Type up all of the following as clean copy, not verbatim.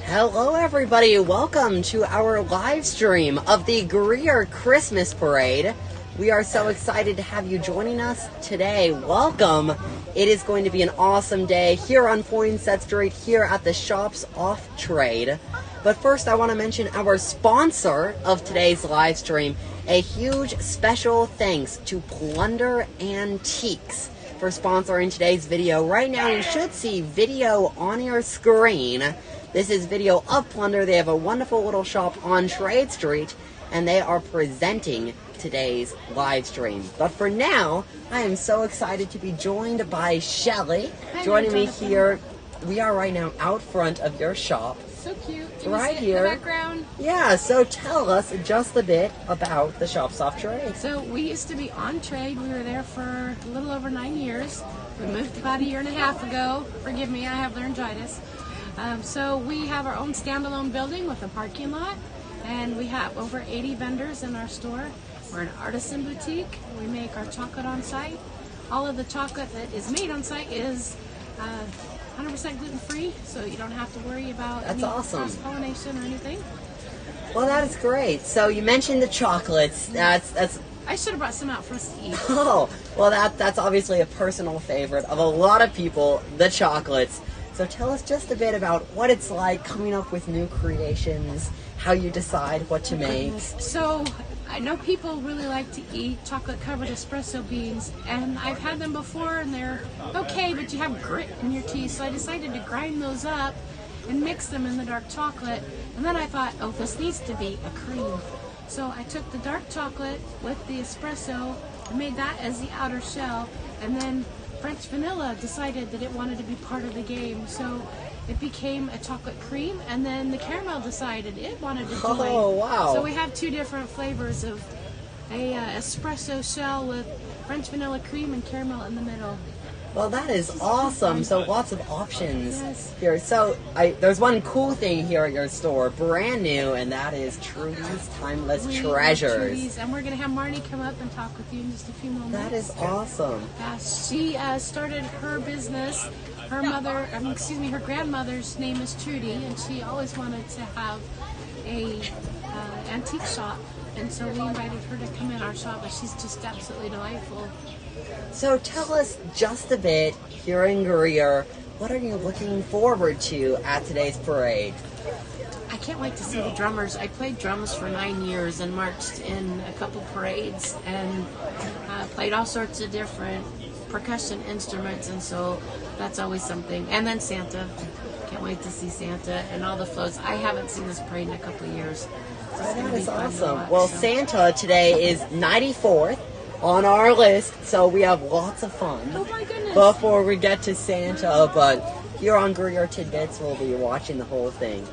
Hello everybody, welcome to our live stream of the Greer Christmas Parade. We are so excited to have you joining us today. Welcome. It is going to be an awesome day here on Poinsett Street, here at the Shops Off Trade. But first I want to mention our sponsor of today's live stream. A huge special thanks to Plunder Antiques for sponsoring today's video. Right now you should see video on your screen. This is video of Plunder. They have a wonderful little shop on Trade Street, and they are presenting today's live stream. But for now, I am so excited to be joined by Shelly. Joining me here, we are right now out front of your shop. So cute. Right here. In the background. Yeah, so tell us just a bit about the Shops Off Trade. So we used to be on Trade. We were there for a little over 9 years. We moved about a year and a half ago. Forgive me, I have laryngitis. So we have our own standalone building with a parking lot, and we have over 80 vendors in our store. We're an artisan boutique. We make our chocolate on site. All of the chocolate that is made on site is 100% gluten-free, so you don't have to worry about any cross-pollination or anything. Well, that is great. So you mentioned the chocolates. That's. I should have brought some out for us to eat. Oh, well, that's obviously a personal favorite of a lot of people, the chocolates. So tell us just a bit about what it's like coming up with new creations, how you decide what to make. So I know people really like to eat chocolate-covered espresso beans, and I've had them before, and they're okay, but you have grit in your teeth. So I decided to grind those up and mix them in the dark chocolate. And then I thought, oh, this needs to be a cream. So I took the dark chocolate with the espresso and made that as the outer shell, and then French vanilla decided that it wanted to be part of the game, so it became a chocolate cream, and then the caramel decided it wanted to join. Oh, wow. So we have two different flavors of a espresso shell with French vanilla cream and caramel in the middle. Well, that is awesome. So lots of options here. So there's one cool thing here at your store, brand new, and that is Trudy's Timeless Treasures. Trudy's, and we're going to have Marnie come up and talk with you in just a few moments. That is awesome. She started her business. Her her grandmother's name is Trudy, and she always wanted to have a antique shop. And so we invited her to come in our shop, and she's just absolutely delightful. So tell us just a bit here in Greer, what are you looking forward to at today's parade? I can't wait to see the drummers. I played drums for 9 years and marched in a couple parades and played all sorts of different percussion instruments, and so that's always something. And then Santa. Can't wait to see Santa and all the floats. I haven't seen this parade in a couple of years. So that is awesome. Well, Santa today is 94th on our list, so we have lots of fun before we get to Santa. But here on Greer Tidbits, we'll be watching the whole thing.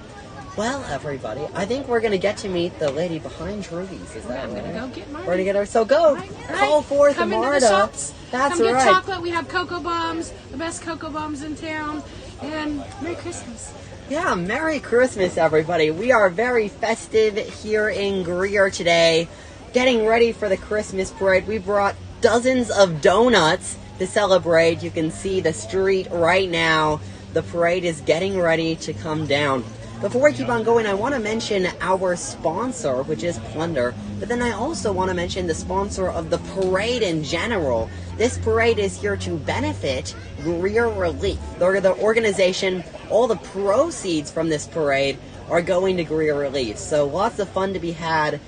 Well, everybody, I think we're going to get to meet the lady behind Trudy's. Is that right? I'm going to go get Marty. We're going to get her. So go, call forth Come Marta. Into the shops. That's Come right. Get chocolate. We have cocoa bombs, the best cocoa bombs in town. And Merry Christmas. Yeah, Merry Christmas, everybody. We are very festive here in Greer today, getting ready for the Christmas parade. We brought dozens of donuts to celebrate. You can see the street right now. The parade is getting ready to come down. Before we keep on going, I want to mention our sponsor, which is Plunder, but then I also want to mention the sponsor of the parade in general. This parade is here to benefit Greer Relief. They're the organization. All the proceeds from this parade are going to Greer Relief. So lots of fun to be had,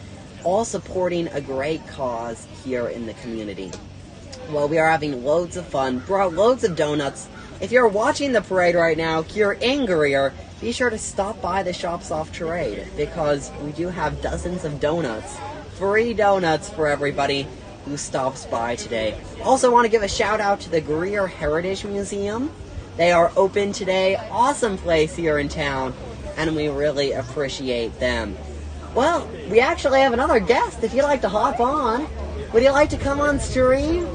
all supporting a great cause here in the community. Well, we are having loads of fun, brought loads of donuts. If you're watching the parade right now here in Greer, be sure to stop by the Shops Off Trade, because we do have dozens of donuts, free donuts for everybody who stops by today. Also want to give a shout out to the Greer Heritage Museum. They are open today. Awesome place here in town, and we really appreciate them. Well, we actually have another guest. If you'd like to hop on, would you like to come on stream?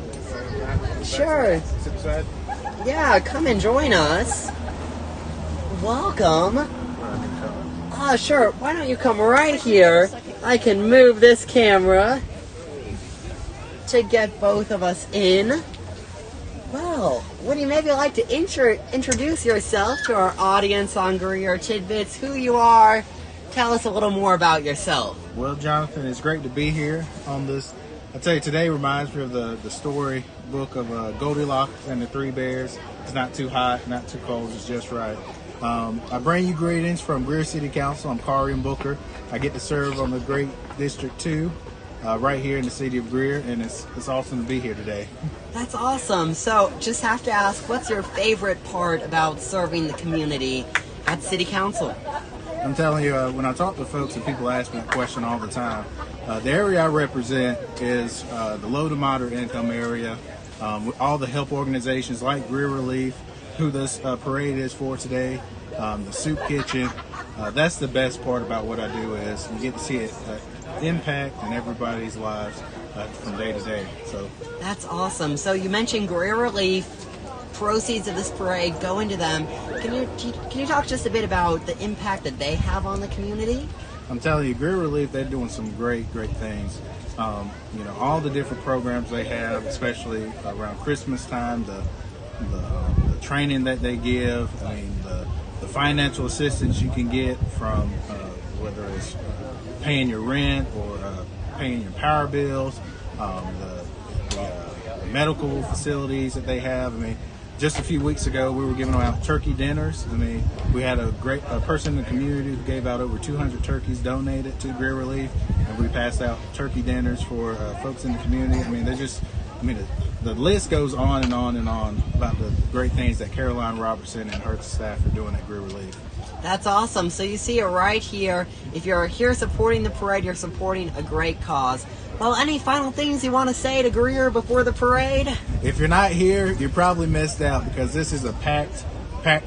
Sure. Yeah, come and join us. Welcome. Sure. Why don't you come right here? I can move this camera to get both of us in. Wow. Well, would you maybe like to introduce yourself to our audience on Greer Tidbits, who you are? Tell us a little more about yourself. Well, Jonathan, it's great to be here on this. I tell you, today reminds me of the story book of Goldilocks and the Three Bears. It's not too hot, not too cold, it's just right. I bring you greetings from Greer City Council. I'm Karian Booker. I get to serve on the great District 2 right here in the city of Greer, and it's awesome to be here today. That's awesome. So, just have to ask, what's your favorite part about serving the community at City Council? I'm telling you, when I talk to folks and people ask me that question all the time, the area I represent is the low to moderate income area. With all the help organizations like Greer Relief, who this parade is for today, the soup kitchen. That's the best part about what I do is you get to see it impact in everybody's lives from day to day. So that's awesome. So you mentioned Greer Relief. Proceeds of this parade go into them. Can you talk just a bit about the impact that they have on the community? I'm telling you, Greer Relief, they're doing some great things. All the different programs they have, especially around Christmas time, the training that they give. I mean, the financial assistance you can get from whether it's paying your rent or paying your power bills, the medical facilities that they have. I mean, just a few weeks ago, we were giving out turkey dinners. I mean, we had a person in the community who gave out over 200 turkeys donated to Greer Relief, and we passed out turkey dinners for folks in the community. I mean, the list goes on and on and on about the great things that Caroline Robertson and her staff are doing at Greer Relief. That's awesome. So you see it right here. If you're here supporting the parade, you're supporting a great cause. Well, any final things you want to say to Greer before the parade? If you're not here, you probably missed out because this is a packed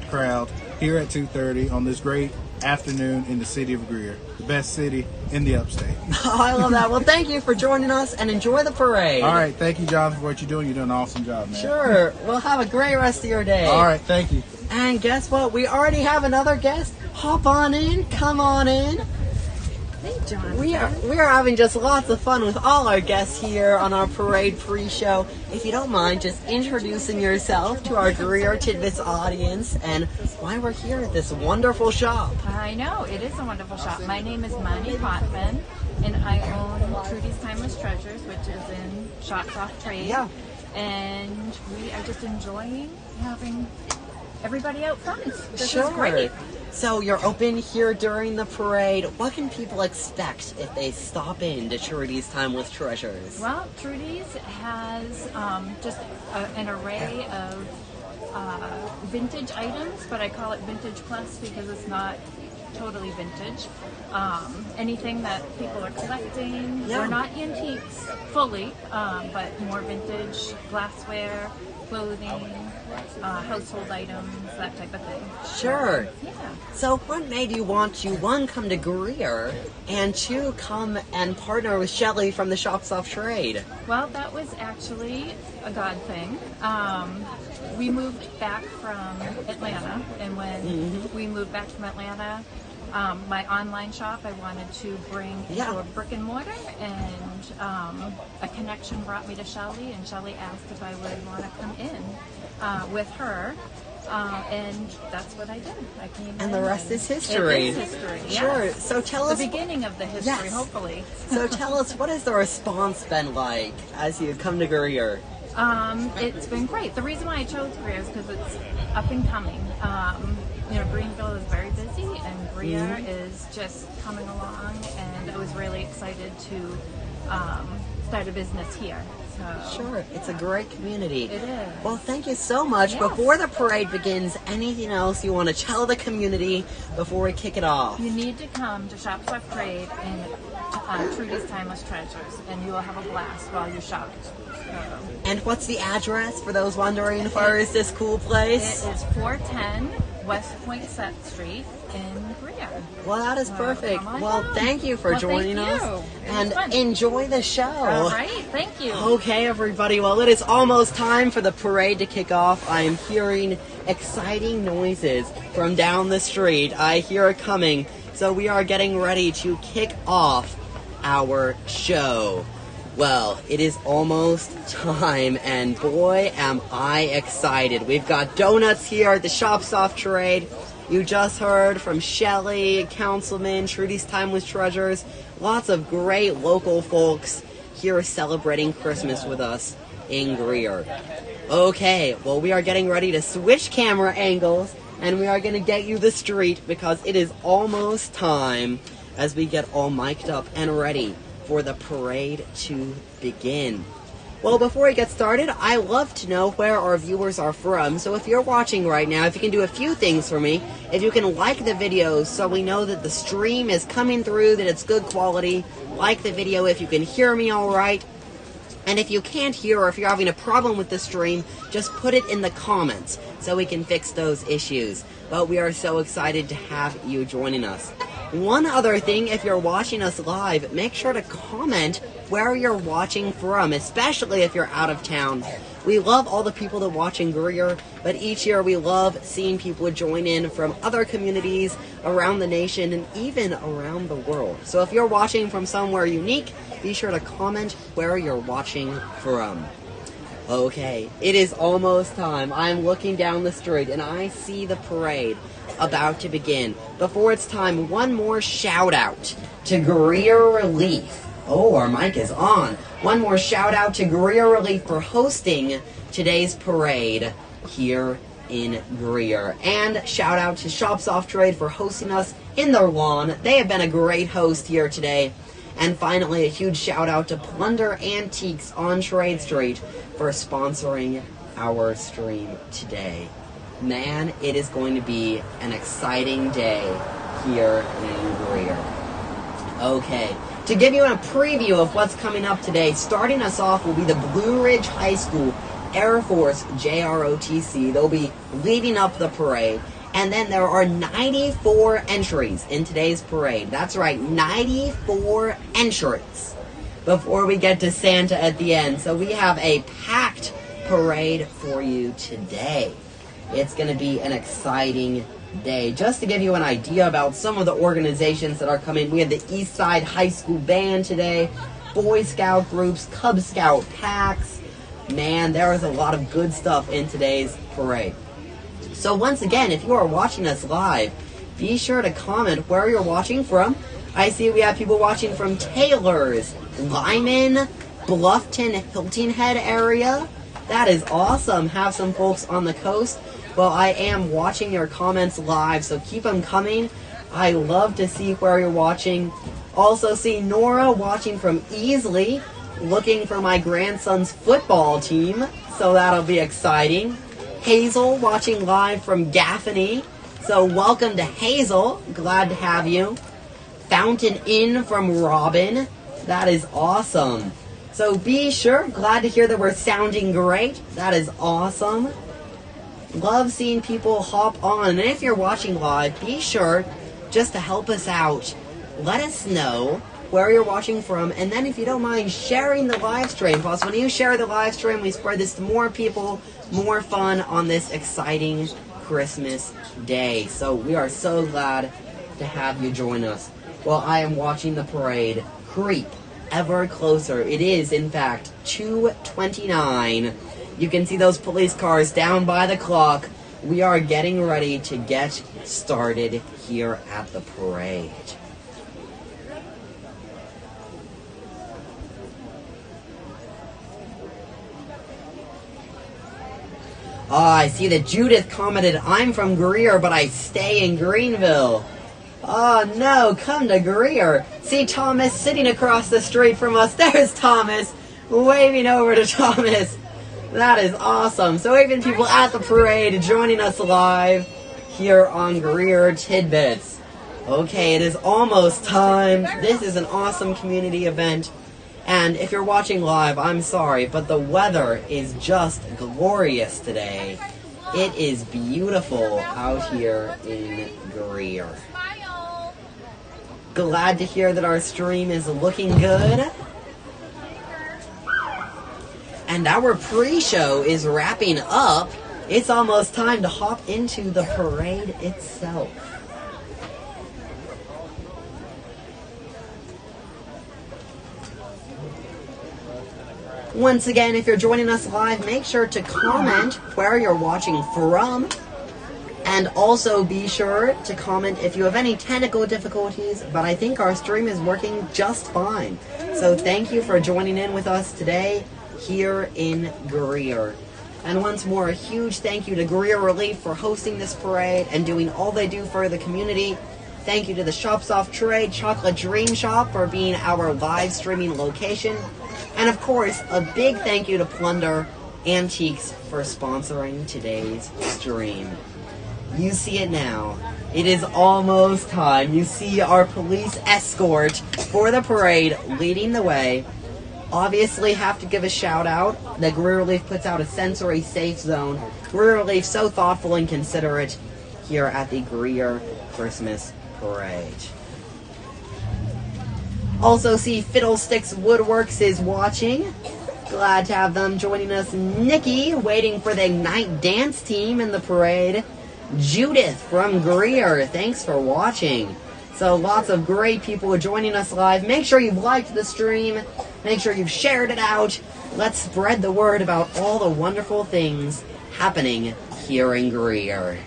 crowd here at 2:30 on this great afternoon in the city of Greer, the best city in the upstate. Oh, I love that. Well, thank you for joining us and enjoy the parade. All right. Thank you, John, for what you're doing. You're doing an awesome job, man. Sure. Well, have a great rest of your day. All right. Thank you. And guess what? We already have another guest. Hop on in. Come on in. Hey, Jonathan. We are having just lots of fun with all our guests here on our parade pre-show. If you don't mind, just introducing yourself to our Greer Tidbits audience and why we're here at this wonderful shop. I know, it is a wonderful shop. My name is Mani Potman, and I own Trudy's Timeless Treasures, which is in Shops Off Trade. Yeah. And we are just enjoying having everybody out front. This Sure. is great. So you're open here during the parade. What can people expect if they stop in to Trudy's Timeless Treasures? Well, Trudy's has just an array of vintage items, but I call it Vintage Plus because it's not totally vintage. Anything that people are collecting. Yeah. They're not antiques fully, but more vintage, glassware, clothing, household items, that type of thing. Sure. Yeah. So what made you want to, one, come to Greer, and two, come and partner with Shelley from the Shops Off Trade? Well, that was actually a God thing. We moved back from Atlanta, and when we moved back from Atlanta, my online shop I wanted to bring into a brick and mortar, and a connection brought me to Shelley, and Shelley asked if I would want to come in with her. And that's what I did. I came in. And the rest is history. It is history, yes. Sure. So tell us. The beginning of the history, Yes. hopefully. So tell us, what has the response been like as you come to Greer? It's been great. The reason why I chose Greer is because it's up and coming. Greenville is very busy, and Greer is just coming along, and I was really excited to start a business here. So, Sure, it's a great community. It is. Well, thank you so much. Yes. Before the parade begins, anything else you want to tell the community before we kick it off? You need to come to Shops Off Trade and Trudy's Timeless Treasures, and you will have a blast while you shop. And what's the address for those wondering where is this cool place? It is 410 West Point Set Street in Greer. Well, that is perfect. come on Well, down. thank you for Well, joining thank us. you. It was And fun. enjoy the show. All right, thank you. Okay, everybody. Well, it is almost time for the parade to kick off. I am hearing exciting noises from down the street. I hear it coming. So we are getting ready to kick off our show. Well, it is almost time, and boy, am I excited. We've got donuts here at the Shops Off Trade. You just heard from Shelly, Councilman, Trudy's Timeless Treasures. Lots of great local folks here celebrating Christmas with us in Greer. Okay, well, we are getting ready to switch camera angles, and we are going to get you the street because it is almost time as we get all mic'd up and ready for the parade to begin. Well, before we get started, I love to know where our viewers are from. So if you're watching right now, if you can do a few things for me, if you can like the videos so we know that the stream is coming through, that it's good quality, like the video if you can hear me all right. And if you can't hear or if you're having a problem with the stream, just put it in the comments so we can fix those issues. But we are so excited to have you joining us. One other thing, if you're watching us live, make sure to comment where you're watching from, especially if you're out of town. We love all the people that watch in Greer, but each year we love seeing people join in from other communities around the nation and even around the world. So if you're watching from somewhere unique, be sure to comment where you're watching from. Okay, it is almost time. I'm looking down the street and I see the parade about to begin. Before it's time, one more shout out to Greer Relief. Oh, our mic is on. One more shout out to Greer Relief for hosting today's parade here in Greer. And shout out to Shops Off Trade for hosting us in their lawn. They have been a great host here today. And finally, a huge shout out to Plunder Antiques on Trade Street for sponsoring our stream today. Man, it is going to be an exciting day here in Greer. Okay, to give you a preview of what's coming up today, starting us off will be the Blue Ridge High School Air Force JROTC. They'll be leading up the parade. And then there are 94 entries in today's parade. That's right, 94 entries before we get to Santa at the end. So we have a packed parade for you today. It's going to be an exciting day. Just to give you an idea about some of the organizations that are coming, we have the East Side High School Band today, Boy Scout groups, Cub Scout packs. Man, there is a lot of good stuff in today's parade. So once again, if you are watching us live, be sure to comment where you're watching from. I see we have people watching from Taylor's, Lyman, Bluffton, Hilton Head area. That is awesome. Have some folks on the coast. Well, I am watching your comments live, so keep them coming. I love to see where you're watching. Also see Nora watching from Easley, looking for my grandson's football team, so that'll be exciting. Hazel watching live from Gaffney, so welcome to Hazel. Glad to have you. Fountain Inn from Robin. That is awesome. So be sure, glad to hear that we're sounding great. That is awesome. Love seeing people hop on. And if you're watching live, be sure, just to help us out, let us know where you're watching from. And then if you don't mind sharing the live stream. Plus, when you share the live stream, we spread this to more people, more fun on this exciting Christmas day. So we are so glad to have you join us. Well, I am watching the parade creep ever closer. It is, in fact, 2:29. You can see those police cars down by the clock. We are getting ready to get started here at the parade. I see that Judith commented, I'm from Greer, but I stay in Greenville. Oh no, come to Greer. See Thomas sitting across the street from us. There's Thomas, waving over to Thomas. That is awesome. So even people at the parade joining us live here on Greer Tidbits. Okay, it is almost time. This is an awesome community event. And if you're watching live, I'm sorry, but the weather is just glorious today. It is beautiful out here in Greer. Glad to hear that our stream is looking good. And our pre-show is wrapping up. It's almost time to hop into the parade itself. Once again, if you're joining us live, make sure to comment where you're watching from. And also be sure to comment if you have any technical difficulties, but I think our stream is working just fine. So thank you for joining in with us today here in Greer. And once more, a huge thank you to Greer Relief for hosting this parade and doing all they do for the community. Thank you to the Shops Off Trade Chocolate Dream Shop for being our live streaming location. And of course, a big thank you to Plunder Antiques for sponsoring today's stream. You see it now. It is almost time. You see our police escort for the parade leading the way. Obviously have to give a shout out that Greer Relief puts out a sensory safe zone. Greer Relief so thoughtful and considerate here at the Greer Christmas Parade. Also see Fiddlesticks Woodworks is watching. Glad to have them joining us. Nikki waiting for the Ignite Dance team in the parade. Judith from Greer, thanks for watching. So lots of great people joining us live. Make sure you've liked the stream. Make sure you've shared it out. Let's spread the word about all the wonderful things happening here in Greer.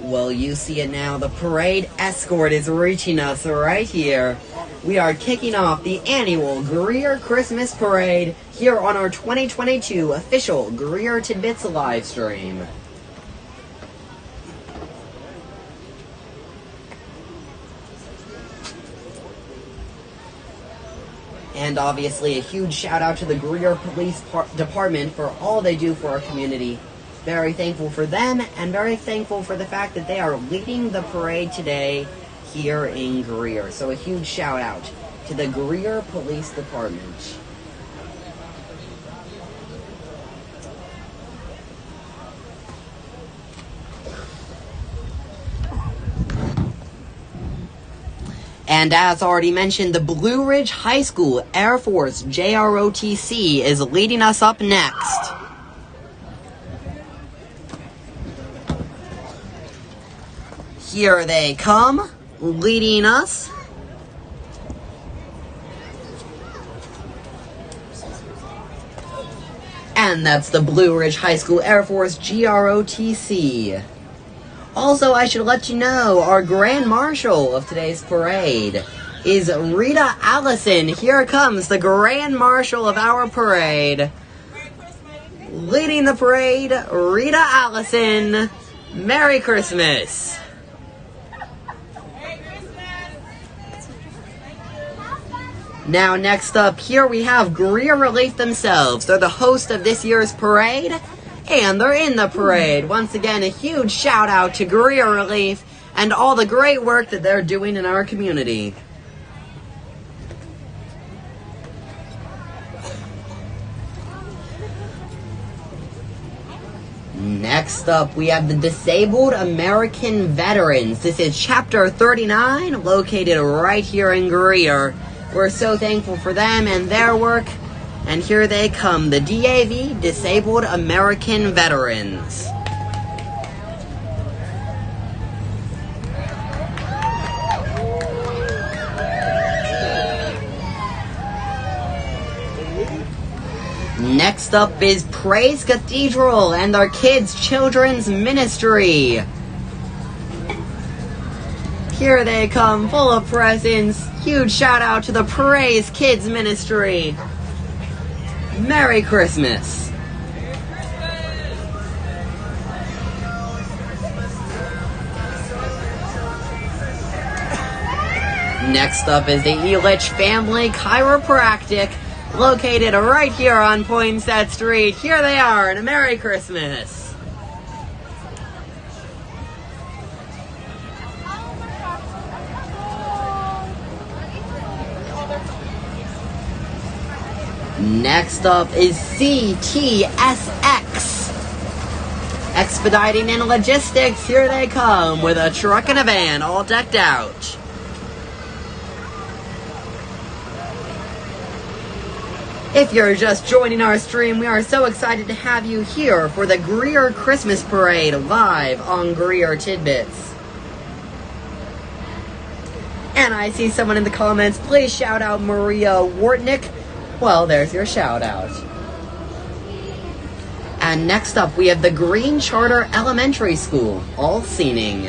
Well, you see it now. The parade escort is reaching us right here. We are kicking off the annual Greer Christmas Parade here on our 2022 official Greer Tidbits live stream. And obviously a huge shout out to the Greer Police Department for all they do for our community. Very thankful for them and very thankful for the fact that they are leading the parade today here in Greer. So a huge shout out to the Greer Police Department. And as already mentioned, the Blue Ridge High School Air Force JROTC is leading us up next. Here they come, leading us. And that's the Blue Ridge High School Air Force GROTC. Also, I should let you know, our Grand Marshal of today's parade is Rita Allison. Here comes the Grand Marshal of our parade. Leading the parade, Rita Allison. Merry Christmas. Now, next up, here we have Greer Relief themselves. They're the host of this year's parade, and they're in the parade. Once again, a huge shout out to Greer Relief and all the great work that they're doing in our community. Next up, we have the Disabled American Veterans. This is Chapter 39, located right here in Greer. We're so thankful for them and their work. And here they come, the DAV, Disabled American Veterans. Next up is Praise Cathedral and their Kids Children's Ministry. Here they come, full of presents. Huge shout out to the Praise Kids Ministry. Merry Christmas. Next up is the Elich Family Chiropractic, located right here on Poinsett Street. Here they are, and a Merry Christmas. Next up is CTSX, Expediting and Logistics. Here they come with a truck and a van all decked out. If you're just joining our stream, we are so excited to have you here for the Greer Christmas Parade live on Greer Tidbits. And I see someone in the comments, please shout out Maria Wortnick. Well, there's your shout out. And next up, we have the Green Charter Elementary School, all scening.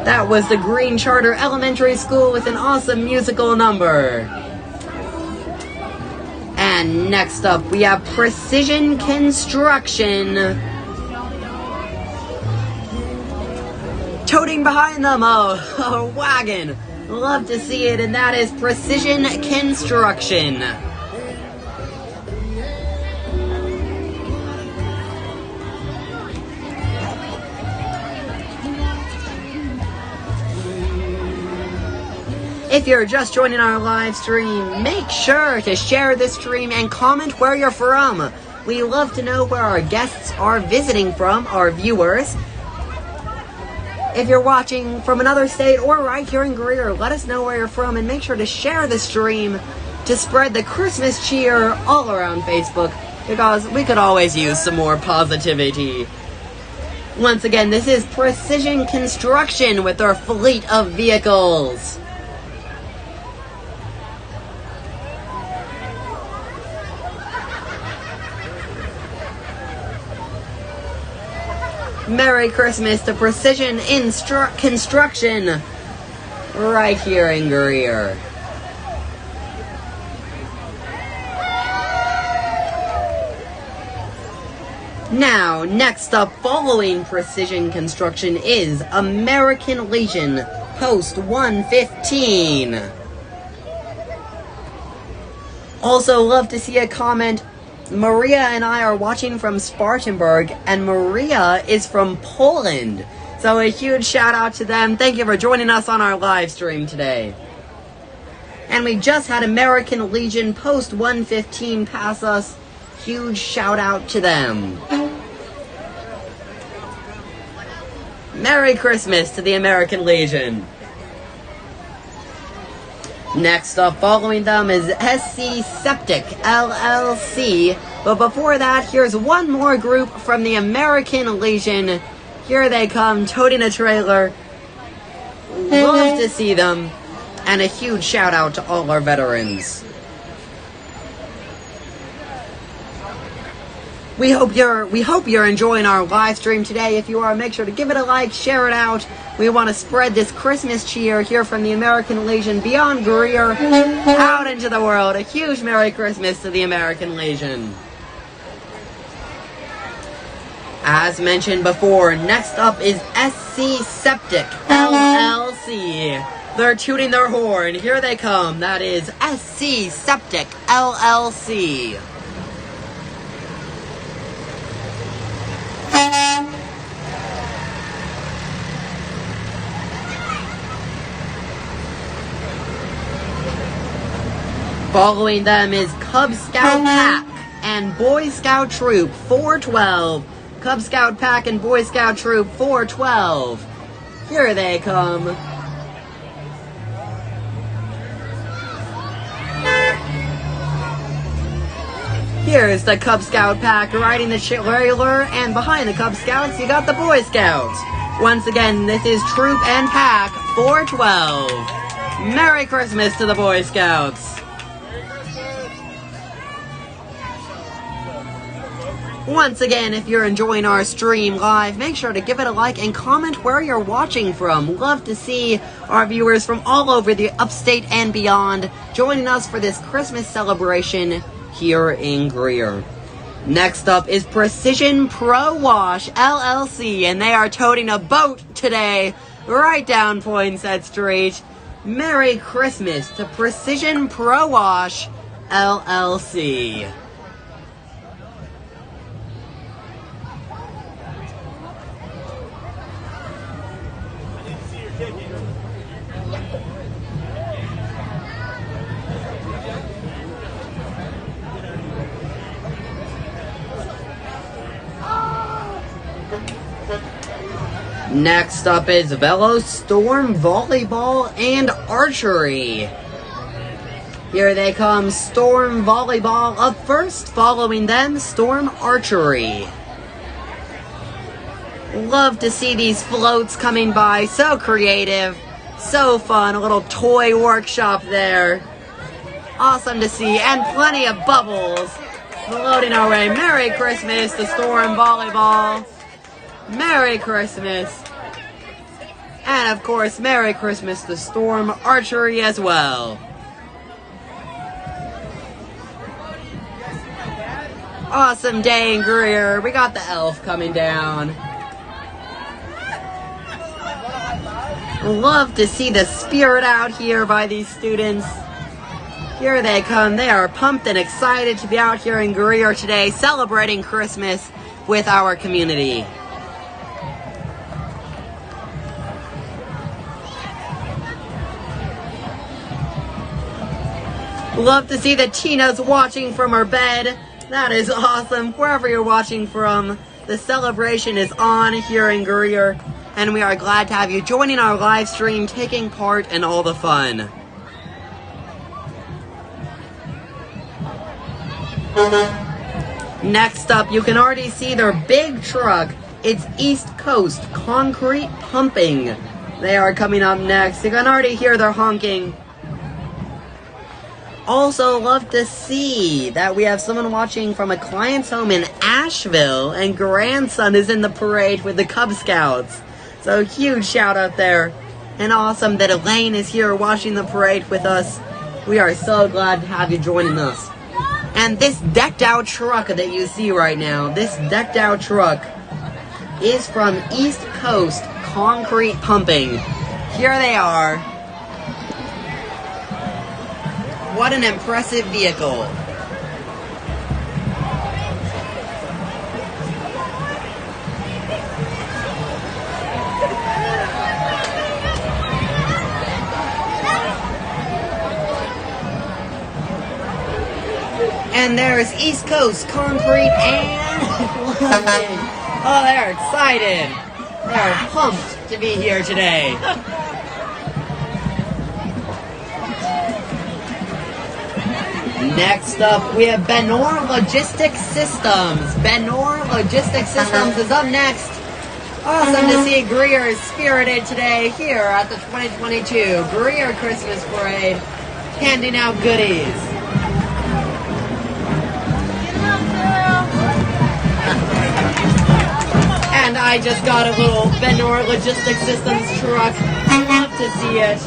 That was the Green Charter Elementary School with an awesome musical number. And next up, we have Precision Construction. Toting behind them a wagon. Love to see it, and that is Precision Construction. If you're just joining our live stream, make sure to share this stream and comment where you're from. We love to know where our guests are visiting from, our viewers. If you're watching from another state or right here in Greer, let us know where you're from and make sure to share the stream to spread the Christmas cheer all around Facebook, because we could always use some more positivity. Once again, this is Precision Construction with their fleet of vehicles. Merry Christmas to Precision Construction right here in Greer. Now, next up, following Precision Construction is American Legion, Post 115. Also, love to see a comment. Maria and I are watching from Spartanburg, and Maria is from Poland. So a huge shout out to them. Thank you for joining us on our live stream today. And we just had American Legion Post 115 pass us. Huge shout out to them. Merry Christmas to the American Legion. Next up, following them is SC Septic LLC. But before that, here's one more group from the American Legion. Here they come, toting a trailer. Love to see them. And a huge shout out to all our veterans. We hope you're enjoying our live stream today. If you are, make sure to give it a like, share it out. We want to spread this Christmas cheer here from the American Legion beyond Greer out into the world. A huge Merry Christmas to the American Legion. As mentioned before, next up is SC Septic LLC. They're tooting their horn. Here they come. That is SC Septic LLC. Following them is Cub Scout Pack and Boy Scout Troop 412. Cub Scout Pack and Boy Scout Troop 412. Here they come. Here's the Cub Scout Pack riding the trailer, and behind the Cub Scouts, you got the Boy Scouts. Once again, this is Troop and Pack 412. Merry Christmas to the Boy Scouts. Once again, if you're enjoying our stream live, make sure to give it a like and comment where you're watching from. Love to see our viewers from all over the upstate and beyond joining us for this Christmas celebration here in Greer. Next up is Precision Pro Wash LLC, and they are toting a boat today right down Poinsett Street. Merry Christmas to Precision Pro Wash LLC. Next up is Velo Storm Volleyball and Archery. Here they come, Storm Volleyball up first, following them, Storm Archery. Love to see these floats coming by, so creative, so fun, a little toy workshop there. Awesome to see, and plenty of bubbles floating our way. Merry Christmas to Storm Volleyball. Merry Christmas. And of course, Merry Christmas to Storm Archery as well. Awesome day in Greer. We got the elf coming down. Love to see the spirit out here by these students. Here they come. They are pumped and excited to be out here in Greer today, celebrating Christmas with our community. Love to see that Tina's watching from her bed. That is awesome. Wherever you're watching from, the celebration is on here in Greer, and we are glad to have you joining our live stream, taking part in all the fun. Next up, you can already see their big truck. It's East Coast Concrete Pumping. They are coming up next. You can already hear their honking. Also love to see that we have someone watching from a client's home in Asheville, and grandson is in the parade with the Cub Scouts. So huge shout out there. And awesome that Elaine is here watching the parade with us. We are so glad to have you joining us. And this decked out truck that you see right now, this decked out truck is from East Coast Concrete Pumping. Here they are. What an impressive vehicle. And there's East Coast Concrete and Plumbing. Oh, they're excited. They're pumped to be here today. Next up, we have Benor Logistics Systems. Benor Logistics Systems is up next. Awesome to see Greer is spirited today here at the 2022 Greer Christmas Parade, handing out goodies. And I just got a little Benor Logistics Systems truck. Love to see it.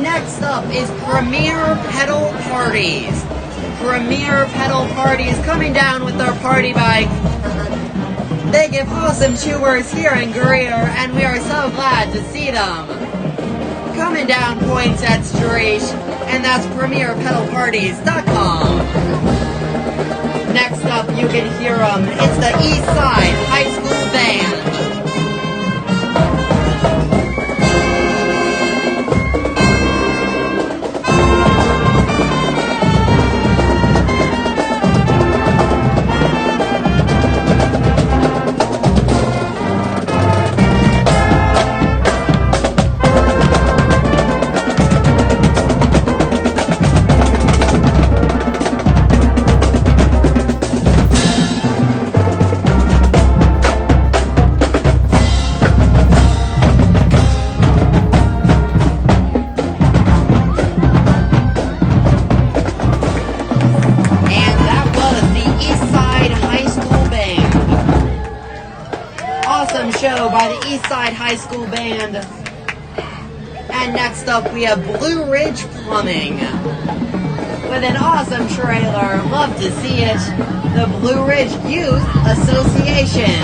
Next up is Premier Pedal Parties. Premier Pedal Parties coming down with their party bike. They give awesome tours here in Greer, and we are so glad to see them. Coming down Poinsett Street, and that's PremierPedalParties.com. Next up, you can hear them. It's the East Side High School Band. Show by the East Side High School Band. And next up we have Blue Ridge Plumbing with an awesome trailer. Love to see it. The Blue Ridge Youth Association.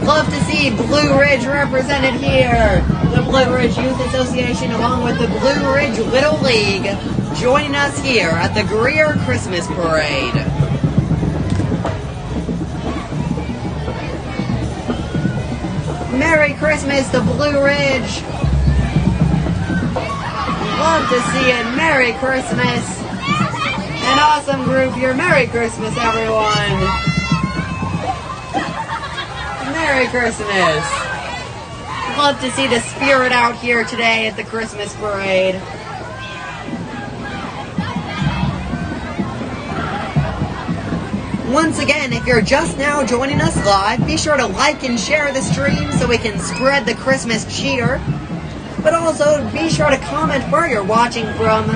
Love to see Blue Ridge represented here. The Blue Ridge Youth Association along with the Blue Ridge Little League joining us here at the Greer Christmas Parade. Merry Christmas to Blue Ridge. Love to see it. Merry Christmas. An awesome group here. Merry Christmas, everyone. Merry Christmas! Love to see the spirit out here today at the Christmas parade. Once again, if you're just now joining us live, be sure to like and share the stream so we can spread the Christmas cheer. But also, be sure to comment where you're watching from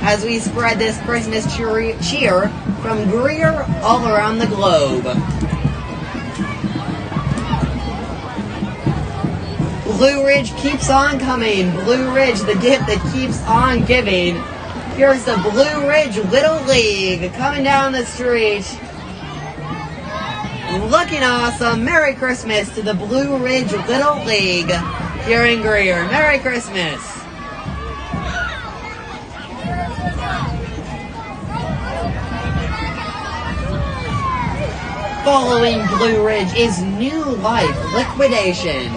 as we spread this Christmas cheer from Greer all around the globe. Blue Ridge keeps on coming. Blue Ridge, the gift that keeps on giving. Here's the Blue Ridge Little League coming down the street. Looking awesome. Merry Christmas to the Blue Ridge Little League here in Greer. Merry Christmas. Following Blue Ridge is New Life Liquidation.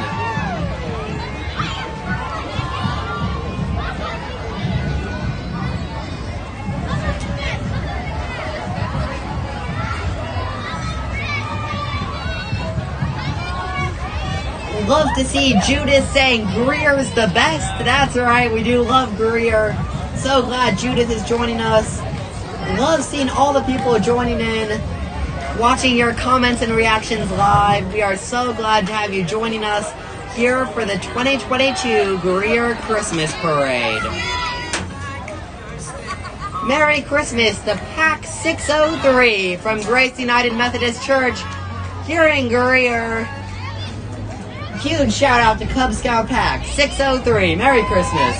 Love to see Judith saying Greer's the best. That's right, we do love Greer. So glad Judith is joining us. Love seeing all the people joining in, watching your comments and reactions live. We are so glad to have you joining us here for the 2022 Greer Christmas Parade. Merry Christmas, the Pack 603 from Grace United Methodist Church here in Greer. Huge shout out to Cub Scout Pack 603. Merry Christmas.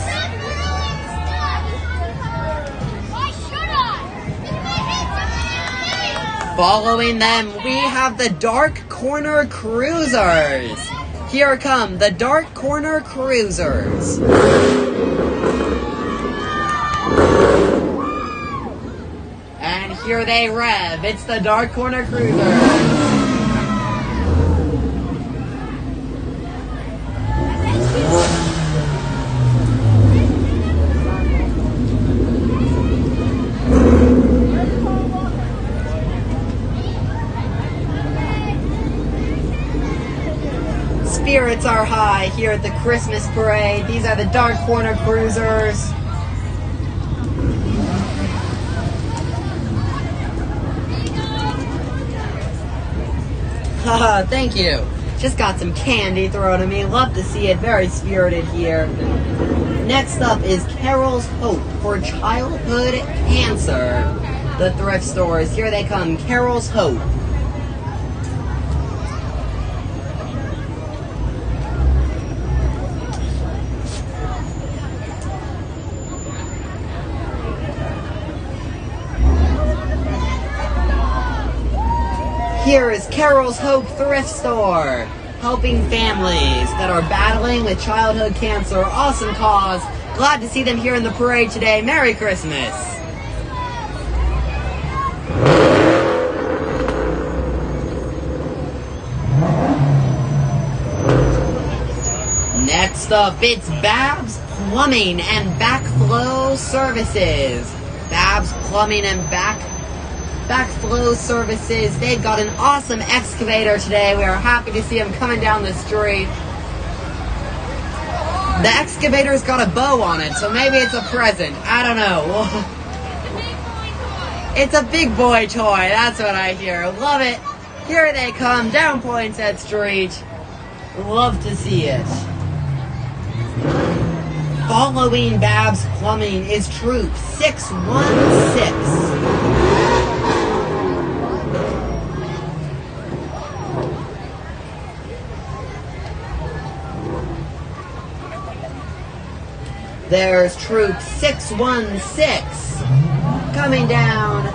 Following them, we have the Dark Corner Cruisers. Here come the Dark Corner Cruisers. And here they rev. It's the Dark Corner Cruisers. Spirits are high here at the Christmas parade. These are the Dark Corner Cruisers. Haha, thank you. Just got some candy thrown at me. Love to see it. Very spirited here. Next up is Carol's Hope for Childhood Cancer. The thrift stores. Here they come. Carol's Hope. Here is Carol's Hope Thrift Store, helping families that are battling with childhood cancer. Awesome cause. Glad to see them here in the parade today. Merry Christmas. Next up, it's Babs Plumbing and Backflow Services. Babs Plumbing and Backflow Services. They've got an awesome excavator today. We are happy to see them coming down the street. The excavator's got a bow on it, so maybe it's a present. I don't know. It's a big boy toy. That's what I hear. Love it. Here they come down Poinsett Street. Love to see it. Following Babs Plumbing is Troop 616. There's Troop 616 coming down.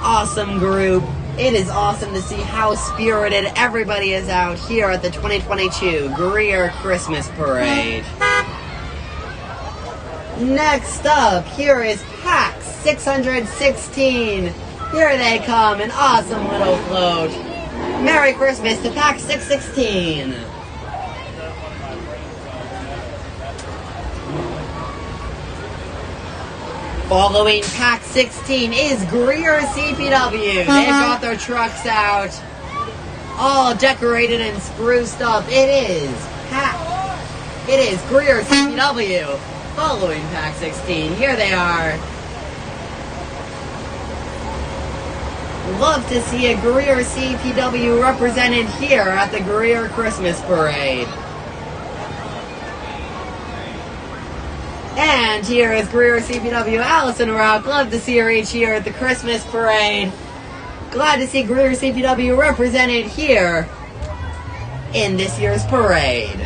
Awesome group. It is awesome to see how spirited everybody is out here at the 2022 Greer Christmas Parade. Next up, here is Pack 616. Here they come, an awesome little float. Merry Christmas to Pack 616. Following Pack 16 is Greer CPW. They've got their trucks out. all decorated and spruced up. It is packed. It is Greer CPW following Pack 16. Here they are. Love to see a Greer CPW represented here at the Greer Christmas Parade. And here is Greer CPW Allison Rock. Love to see her each year at the Christmas Parade. Glad to see Greer CPW represented here in this year's parade.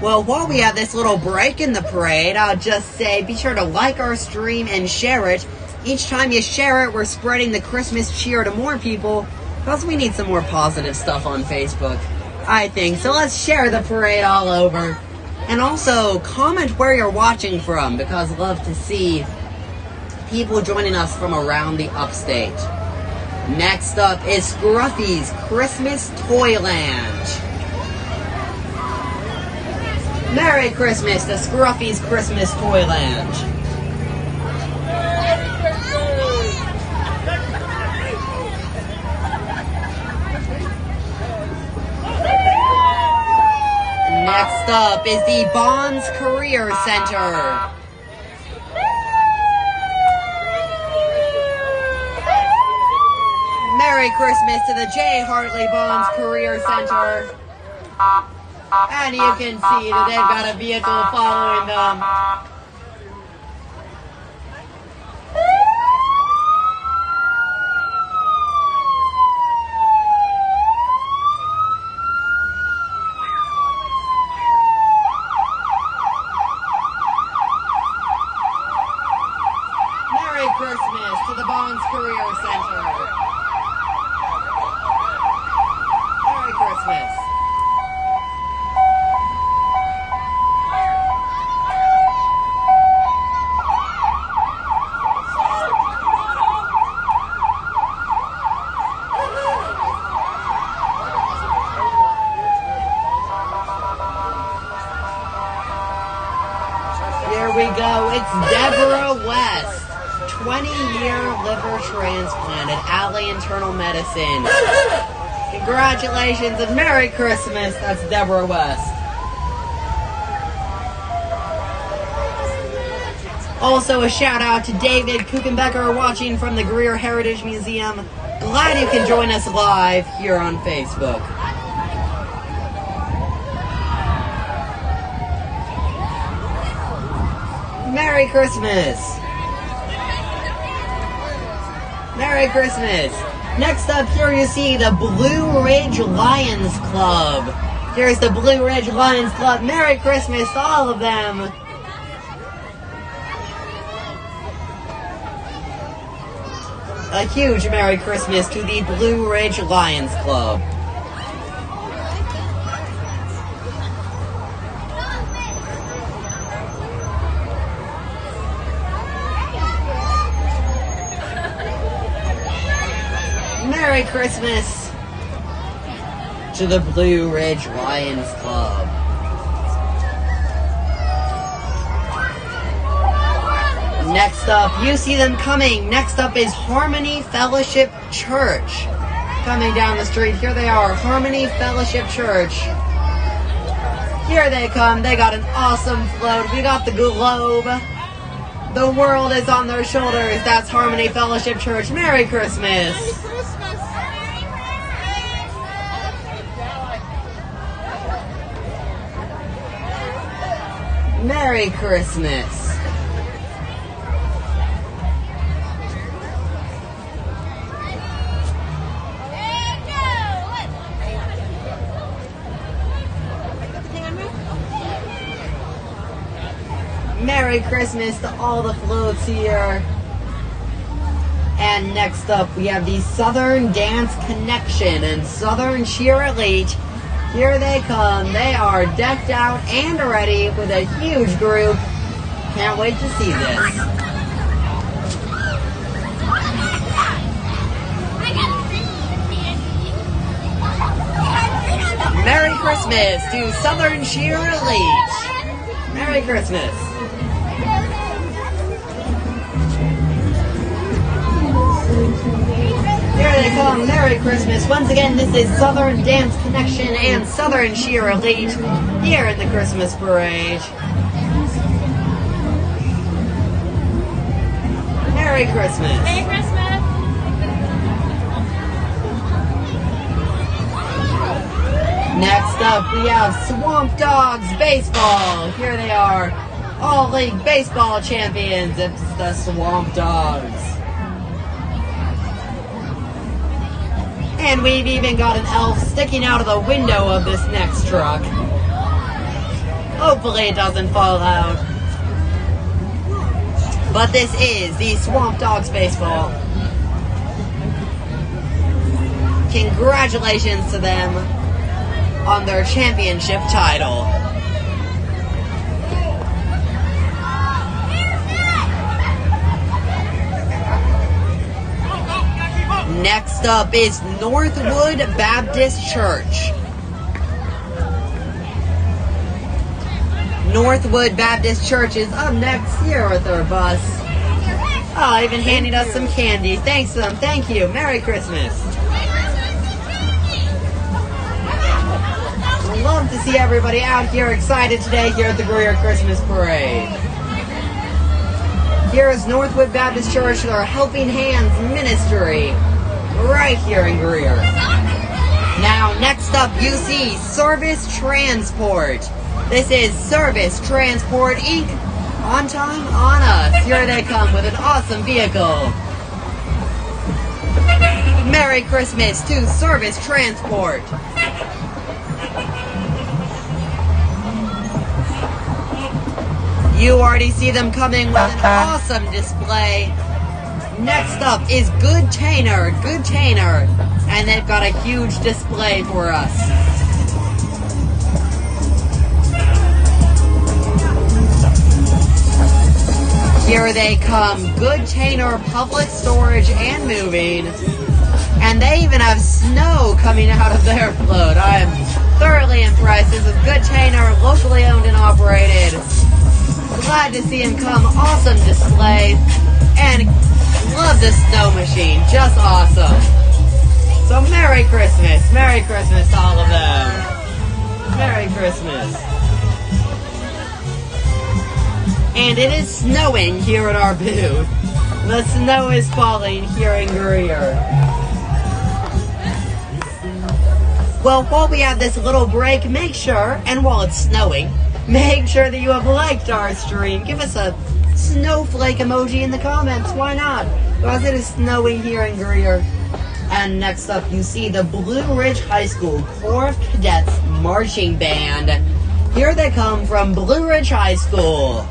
Well, while we have this little break in the parade, I'll just say be sure to like our stream and share it. Each time you share it, we're spreading the Christmas cheer to more people because we need some more positive stuff on Facebook, I think. So let's share the parade all over. And also comment where you're watching from because I love to see people joining us from around the upstate. Next up is Scruffy's Christmas Toyland. Merry Christmas to Scruffy's Christmas Toyland. Next up is the Bonds Career Center. Merry Christmas to the J. Hartley Bonds Career Center. And you can see that they've got a vehicle following them. Merry Christmas to the Bonds Career Center. Merry Christmas. Here we go. It's Deborah West, 20-year liver transplant at Alley Internal Medicine. Congratulations and Merry Christmas. That's Deborah West. Also a shout out to David Kuchenbecker watching from the Greer Heritage Museum. Glad you can join us live here on Facebook. Merry Christmas! Merry Christmas! Next up here you see the Blue Ridge Lions Club. Here's the Blue Ridge Lions Club. Merry Christmas to all of them! A huge Merry Christmas to the Blue Ridge Lions Club. Merry Christmas to the Blue Ridge Lions Club. Next up, you see them coming. Next up is Harmony Fellowship Church. Coming down the street, here they are, Harmony Fellowship Church. Here they come, they got an awesome float. We got the globe. The world is on their shoulders. That's Harmony Fellowship Church. Merry Christmas. Merry Christmas. Merry Christmas to all the floats here. And next up we have the Southern Dance Connection and Southern Cheer Elite. Here they come. They are decked out and ready with a huge group. Can't wait to see this. Merry Christmas to Southern Cheer Elite. Merry Christmas. they come. Merry Christmas. Once again, this is Southern Dance Connection and Southern Cheer Elite here in the Christmas Parade. Merry Christmas. Merry Christmas. Next up, we have Swamp Dogs Baseball. Here they are, All-League Baseball champions. It's the Swamp Dogs. And we've even got an elf sticking out of the window of this next truck. Hopefully it doesn't fall out. But this is the Swamp Dogs Baseball. Congratulations to them on their championship title. Next up is Northwood Baptist Church. Northwood Baptist Church is up next here with their bus. Oh, even handing us some candy. Thanks to them. Thank you. Merry Christmas. Love to see everybody out here excited today here at the Greer Christmas Parade. Here is Northwood Baptist Church with our Helping Hands Ministry right here in Greer. Now, next up, you see Service Transport. This is Service Transport Inc. On time, on us. Here they come with an awesome vehicle. Merry Christmas to Service Transport. You already see them coming with an awesome display. Next up is Good Tainer, and they've got a huge display for us. Here they come, Good Tainer Public Storage and Moving, and they even have snow coming out of their float. I am thoroughly impressed. This is Good Tainer, locally owned and operated. Glad to see him come. Awesome display. And love the snow machine. Just awesome. So Merry Christmas. Merry Christmas to all of them. Merry Christmas. And it is snowing here at our booth. The snow is falling here in Greer. Well, while we have this little break, make sure, and while it's snowing, make sure that you have liked our stream. Give us a snowflake emoji in the comments. Why not? Because it is snowing here in Greer. And next up, you see the Blue Ridge High School Corps of Cadets Marching Band. Here they come from Blue Ridge High School.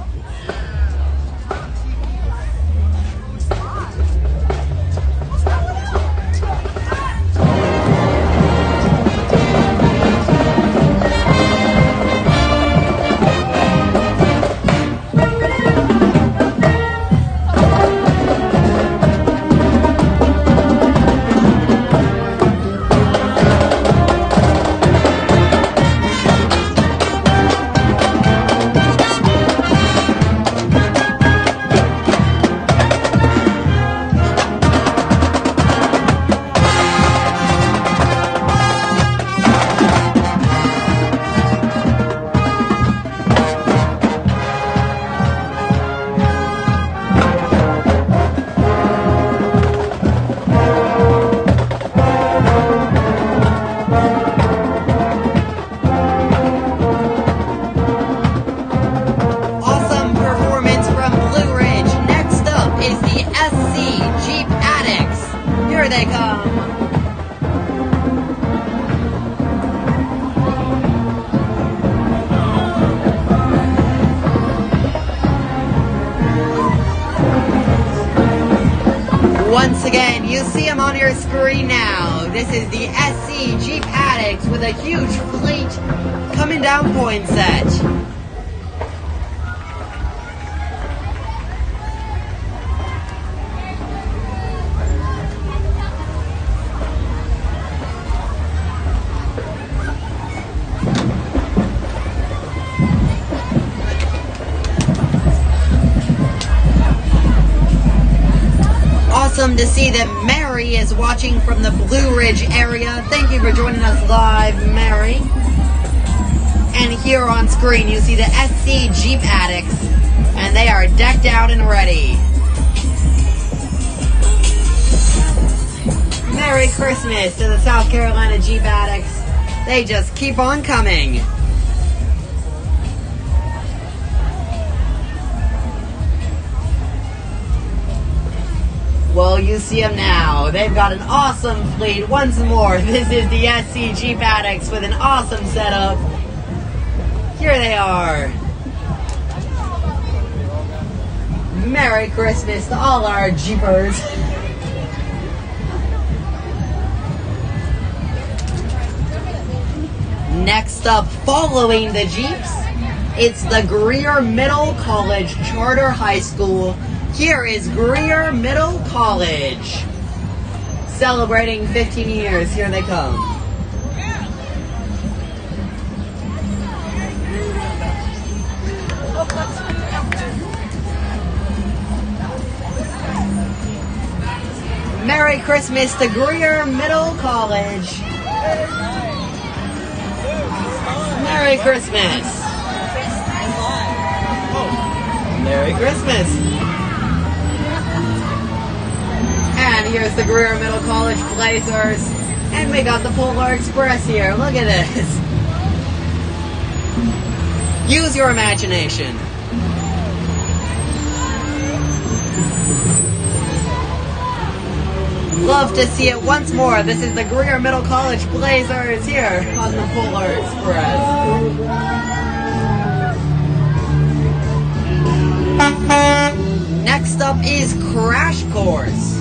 Once again, you see them on your screen now. This is the SC Jeep Addicts with a huge fleet coming down Poinsett. fun to see that Mary is watching from the Blue Ridge area. Thank you for joining us live, Mary. And here on screen you see the SC Jeep Addicts, and they are decked out and ready. Merry Christmas to the South Carolina Jeep Addicts. They just keep on coming. Well, you see them now. They've got an awesome fleet. Once more, this is the SC Jeep Addicts with an awesome setup. Here they are. Merry Christmas to all our Jeepers. Next up, following the Jeeps, it's the Greer Middle College Charter High School. Here is Greer Middle College. Celebrating 15 years. Here they come. Merry Christmas to Greer Middle College. Merry Christmas. Merry Christmas. And here's the Greer Middle College Blazers. And we got the Polar Express here. Look at this. Use your imagination. Love to see it once more. This is the Greer Middle College Blazers here on the Polar Express. Next up is Crash Course.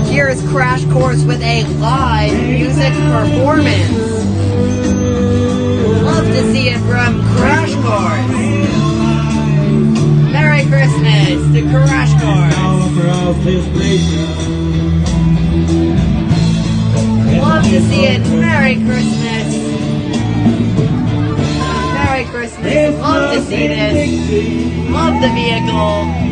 Here's Crash Course with a live music performance. Love to see it from Crash Course. Merry Christmas to Crash Course. Love to see it. Merry Christmas. Merry Christmas. Love to see this. Love the vehicle.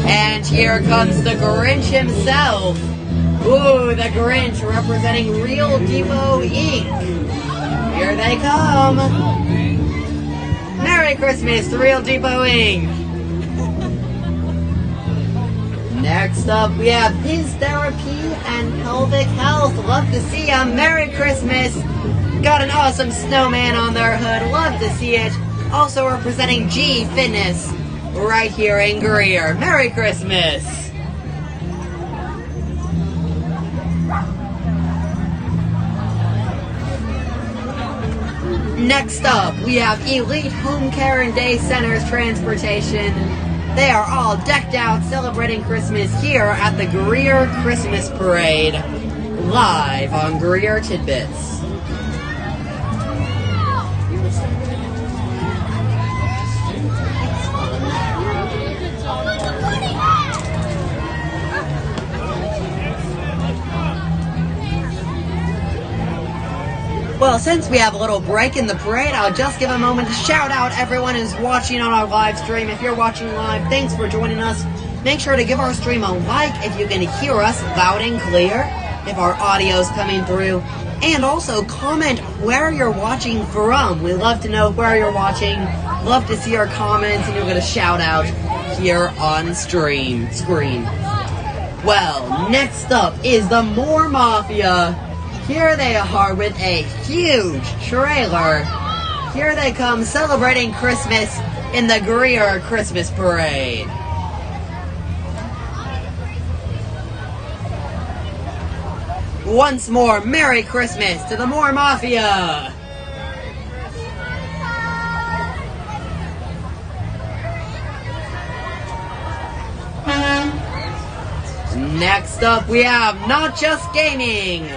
And here comes the Grinch himself. Ooh, the Grinch representing Real Depot Inc. Here they come. Merry Christmas to Real Depot Inc. Next up, we have Biz Therapy and Pelvic Health. Love to see ya. Merry Christmas. Got an awesome snowman on their hood. Love to see it. Also representing G Fitness right here in Greer. Merry Christmas. Next up, we have Elite Home Care and Day Centers Transportation. They are all decked out celebrating Christmas here at the Greer Christmas Parade, live on Greer Tidbits. Well, since we have a little break in the parade, I'll just give a moment to shout out everyone who's watching on our live stream. If you're watching live, thanks for joining us. Make sure to give our stream a like if you can hear us loud and clear, if our audio's coming through. And also comment where you're watching from. We love to know where you're watching. Love to see your comments, and you'll get a shout out here on screen. Well, next up is the Moore Mafia. Here they are with a huge trailer. Here they come celebrating Christmas in the Greer Christmas Parade. Once more, Merry Christmas to the Moore Mafia. Next up, we have Not Just Gaming.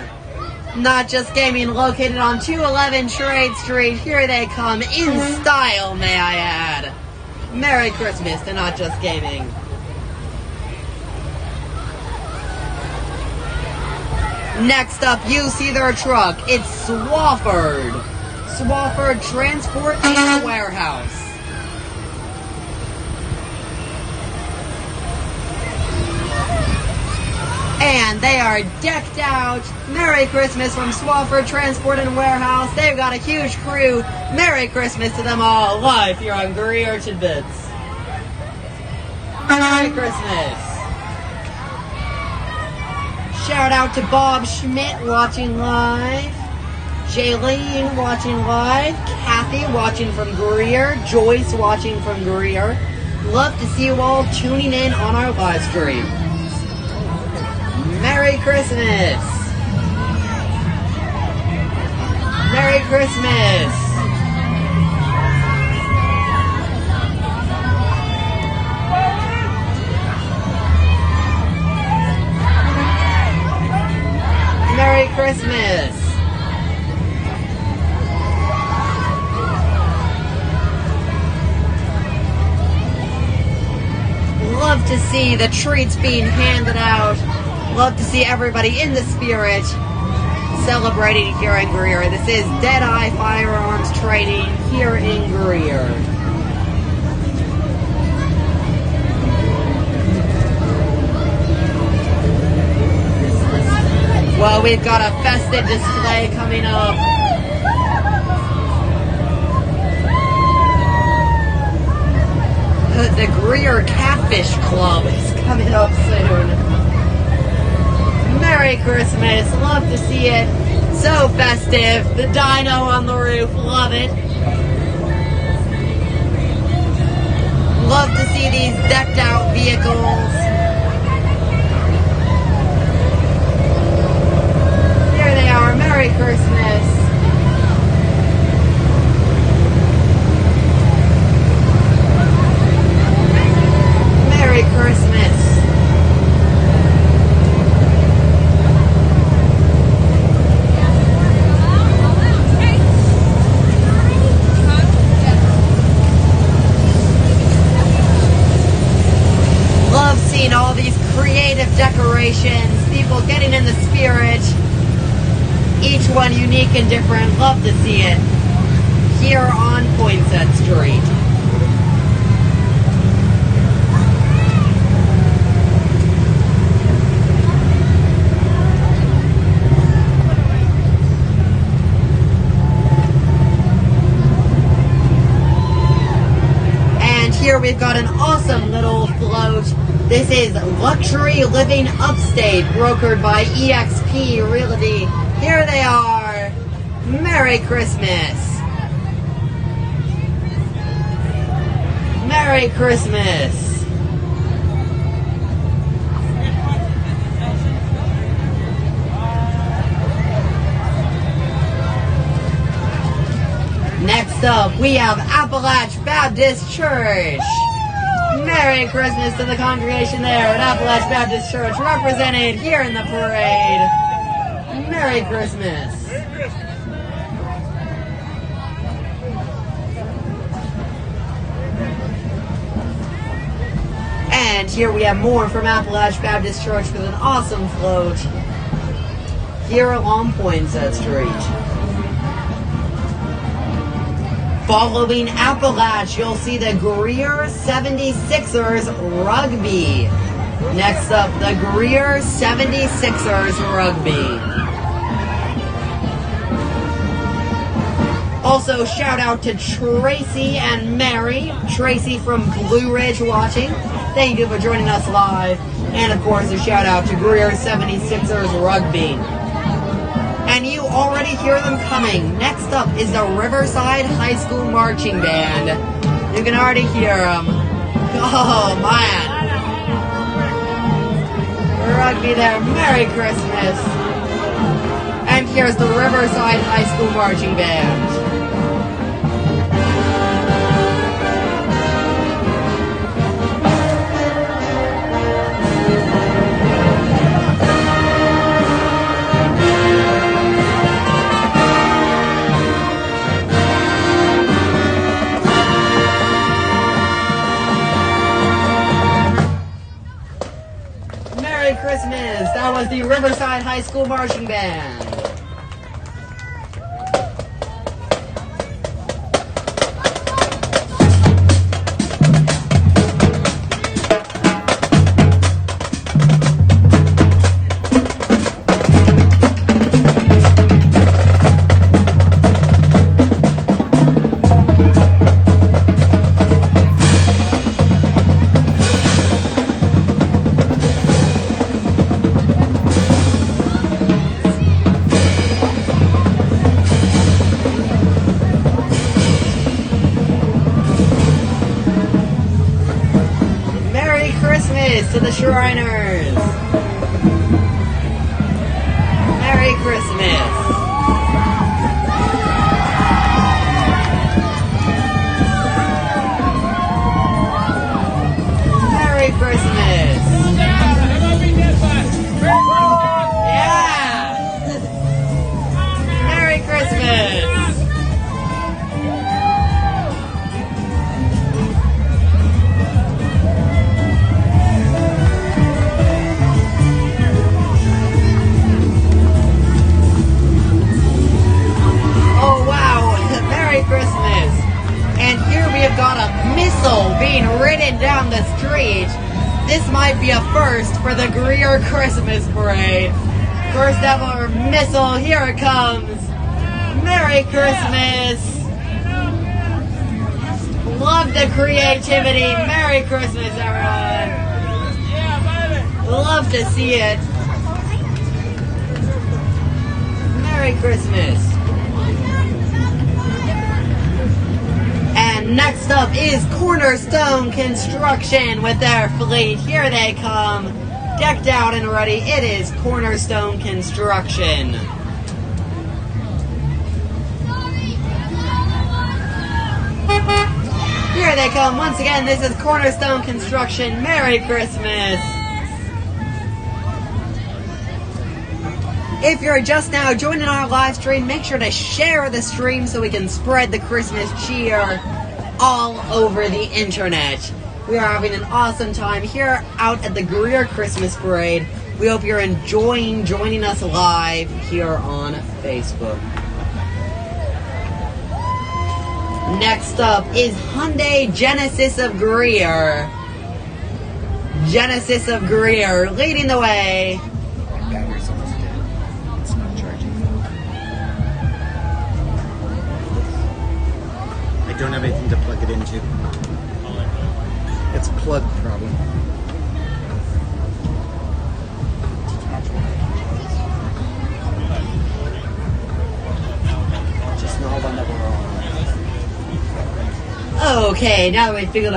Not Just Gaming, located on 211 Trade Street. Here they come in style, may I add. Merry Christmas to Not Just Gaming. Next up, you see their truck. It's Swafford. Swafford Transport and Warehouse. And they are decked out. Merry Christmas from Swafford Transport and Warehouse. They've got a huge crew. Merry Christmas to them all, live here on Greer Tidbits. Merry Christmas. Shout out to Bob Schmidt watching live. Jaylene watching live. Kathy watching from Greer. Joyce watching from Greer. Love to see you all tuning in on our live stream. Merry Christmas! Merry Christmas! Merry Christmas! Love to see the treats being handed out. Love to see everybody in the spirit celebrating here in Greer. This is Deadeye Firearms Training here in Greer. Well, we've got a festive display coming up. The Greer Catfish Club is coming up soon. Merry Christmas. Love to see it. So festive. The dino on the roof. Love it. Love to see these decked out vehicles. There they are. Merry Christmas. Merry Christmas. Love seeing all these creative decorations, people getting in the spirit, each one unique and different. Love to see it here on Poinsett Street. Here we've got an awesome little float. This is Luxury Living Upstate, brokered by EXP Realty. Here they are. Merry Christmas. Merry Christmas. Next up, we have Appalach Baptist Church. Merry Christmas to the congregation there at Appalach Baptist Church, represented here in the parade. Merry Christmas. And here we have more from Appalach Baptist Church with an awesome float here along Poinsett Street. Following Appalach, you'll see the Greer 76ers Rugby. Next up, the Greer 76ers Rugby. Also, shout out to Tracy and Mary. Tracy from Blue Ridge watching. Thank you for joining us live. And of course, a shout out to Greer 76ers Rugby. And you already hear them coming. Next up is the Riverside High School Marching Band. You can already hear them. Oh, man. Rugby there. Merry Christmas. And here's the Riverside High School Marching Band. Christmas. That was the Riverside High School Marching Band. Christmas to the Shriners. Merry Christmas. Merry Christmas. Yeah. Merry Christmas. Oh wow, Merry Christmas. And here we have got a missile being ridden down the street. This might be a first for the Greer Christmas Parade. First ever missile, here it comes. Merry Christmas. Love the creativity. Merry Christmas, everyone. Love to see it. Merry Christmas. And next up is Cornerstone Construction with their fleet. Here they come, decked out and ready. It is Cornerstone Construction. Here they come once again. This is Cornerstone Construction. Merry Christmas. If you're just now joining our live stream, make sure to share the stream so we can spread the Christmas cheer all over the internet. We are having an awesome time here out at the Greer Christmas Parade. We hope you're enjoying joining us live here on Facebook. Next up is Hyundai Genesis of Greer. Genesis of Greer leading the way. Battery's almost dead. It's not charging. I don't have anything to plug it into. It's a plug problem. Just know whenever we're on. Okay, now that we figured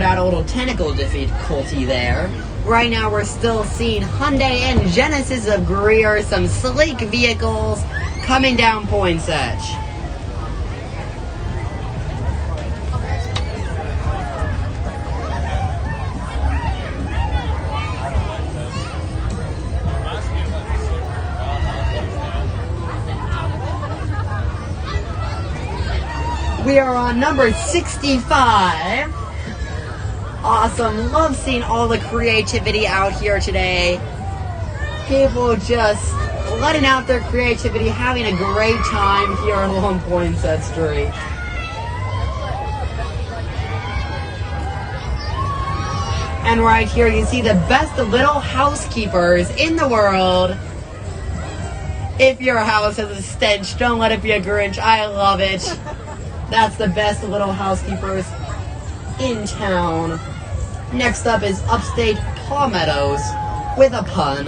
out a little technical difficulty there. Right now we're still seeing Hyundai and Genesis of Greer, some sleek vehicles coming down Poinsett. We are on number 65. Awesome. Love seeing all the creativity out here today. People just letting out their creativity, having a great time here along Poinsett Street. And right here you see the best little housekeepers in the world. If your house has a stench, don't let it be a Grinch. I love it. That's the best little housekeepers in town. Next up is Upstate Palmettos with a pun.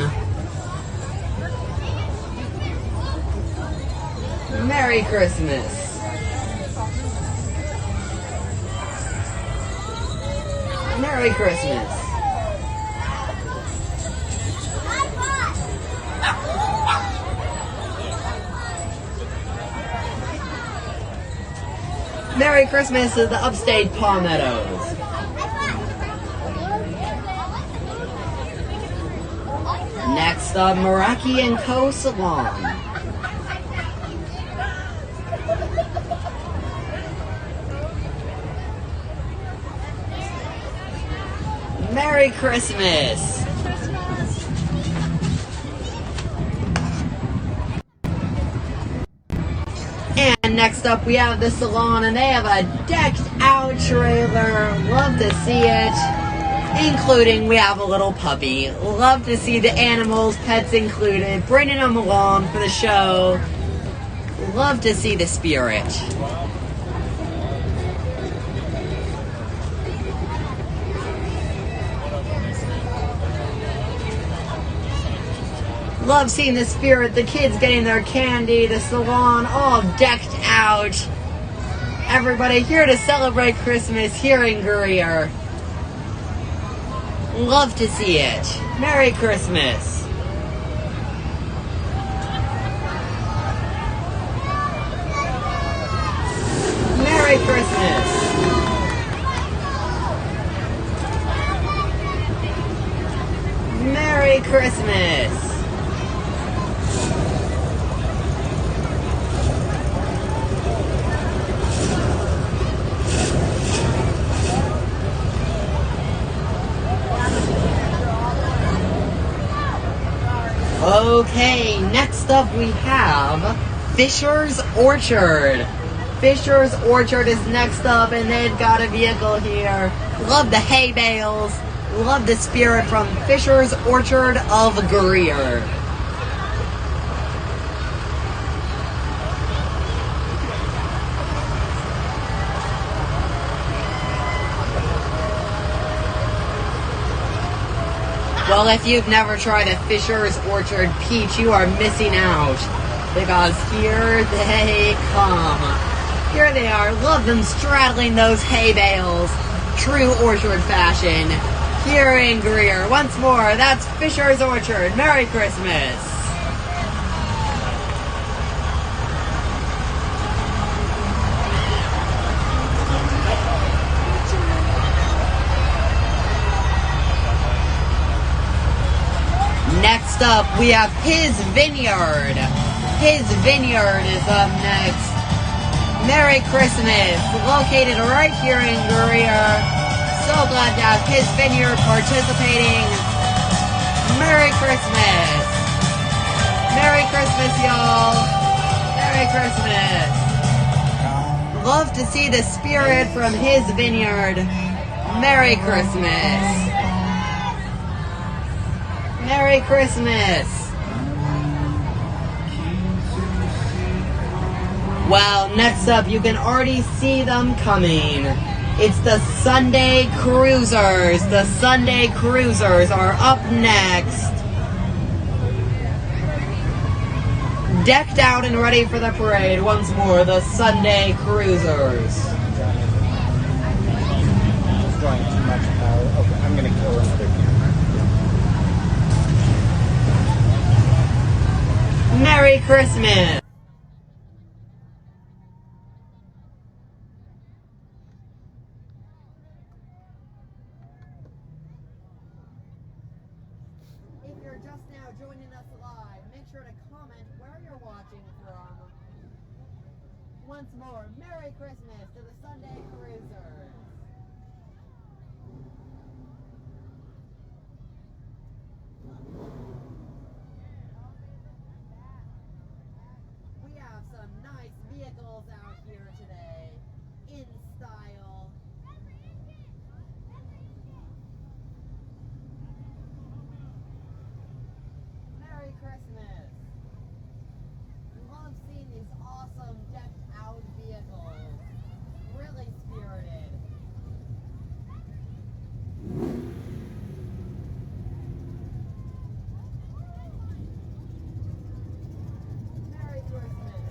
Merry Christmas. Merry Christmas. Merry Christmas to the Upstate Palmettos. Next up, Meraki & Co. Salon. Merry Christmas. And next up we have the salon, and they have a decked out trailer. Love to see it. Including we have a little puppy. Love to see the animals, pets included, bringing them along for the show. Love to see the spirit. Love seeing the spirit, the kids getting their candy, the salon all decked out. Everybody here to celebrate Christmas here in Greer. Love to see it. Merry Christmas. Merry Christmas. Merry Christmas. Okay, next up we have Fisher's Orchard. Fisher's Orchard is next up, and they've got a vehicle here. Love the hay bales. Love the spirit from Fisher's Orchard of Greer. Well, if you've never tried a Fisher's Orchard peach, you are missing out. Because here they come. Here they are. Love them straddling those hay bales. True orchard fashion. Here in Greer. Once more, that's Fisher's Orchard. Merry Christmas. Next up, we have His Vineyard. His Vineyard is up next. Merry Christmas. Located right here in Greer. So glad to have His Vineyard participating. Merry Christmas. Merry Christmas, y'all. Merry Christmas. Love to see the spirit from His Vineyard. Merry Christmas. Merry Christmas. Well, next up, you can already see them coming. It's the Sunday Cruisers. The Sunday Cruisers are up next. Decked out and ready for the parade. Once more, the Sunday Cruisers. Drawing too much power. Okay, I'm gonna kill another camera. Merry Christmas. If you're just now joining us live, make sure to comment where you're watching from. Once more, Merry Christmas to the Sunday Cruisers. We have some nice vehicles out here today, in style. Merry Christmas. Love seeing these awesome decked out vehicles. Really spirited. Merry Christmas.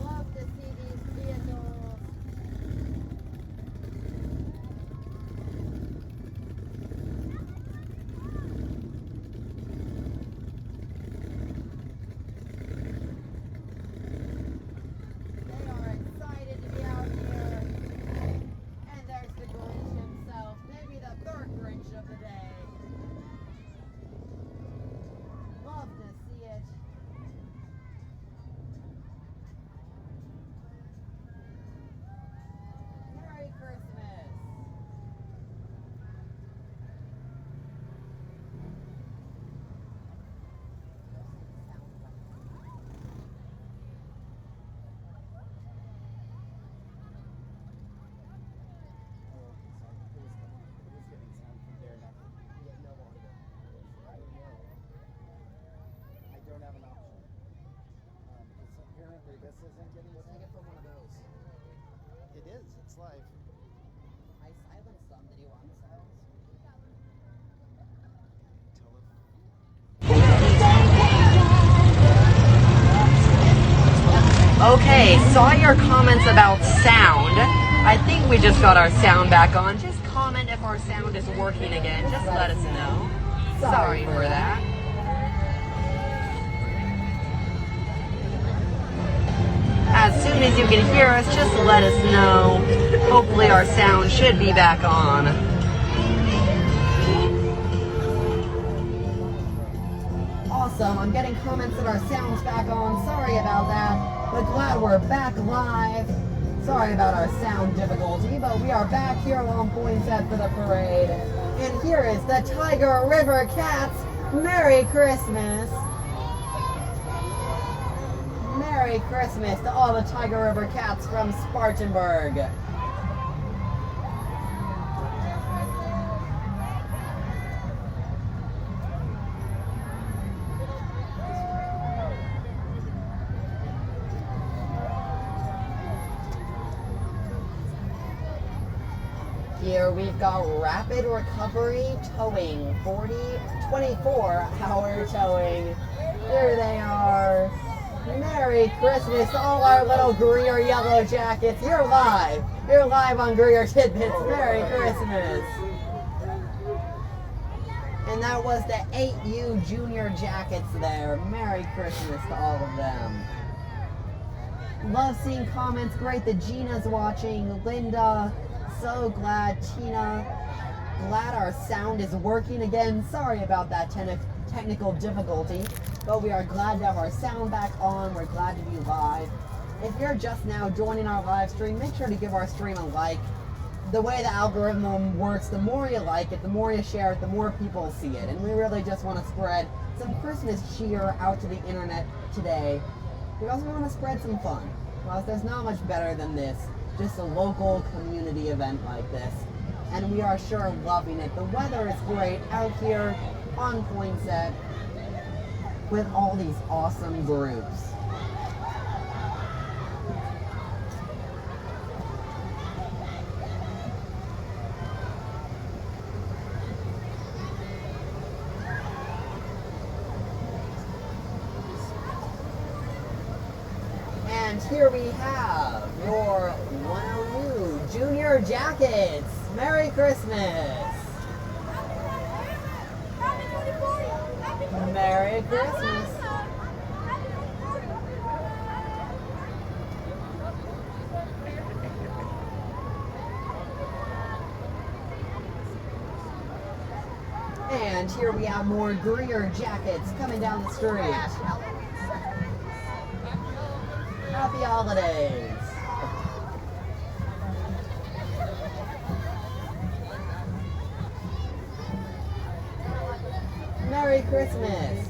Love to see these vehicles. They are excited to be out here. And there's the Grinch himself, maybe the third Grinch of the day. Love to see it. Merry Christmas. I don't have an option. Because apparently this isn't getting. We'll take it from one of those. It It is. It's live. I silenced them. Did you want to silence? Okay, saw your comments about sound. I think we just got our sound back on. Just comment if our sound is working again. Just let us know. Sorry for that. As soon as you can hear us, just let us know. Hopefully our sound should be back on. Awesome, I'm getting comments that our sound's back on. Sorry about that. But glad we're back live. Sorry about our sound difficulty, but we are back here on Poinsett for the parade. And here is the Tiger River Cats. Merry Christmas. Merry Christmas to all the Tiger River Cats from Spartanburg. Here we've got Rapid Recovery Towing, 24-hour towing. Here they are. Merry Christmas to all our little Greer Yellow Jackets. You're live. You're live on Greer Tidbits. Merry Christmas. And that was the 8U Junior Jackets there. Merry Christmas to all of them. Love seeing comments. Great that Gina's watching. Linda. So glad. Tina. Glad our sound is working again. Sorry about that technical difficulty, but we are glad to have our sound back on. We're glad to be live. If you're just now joining our live stream, make sure to give our stream a like. The way the algorithm works, the more you like it, the more you share it, the more people see it. And we really just want to spread some Christmas cheer out to the internet today. We also want to spread some fun. Well, there's not much better than this. Just a local community event like this. And we are sure loving it. The weather is great out here on Poinsett with all these awesome groups. And here we have your 1OU Junior Jackets. Merry Christmas. Merry Christmas. And here we have more Greer Jackets coming down the street. Happy holidays. Merry Christmas.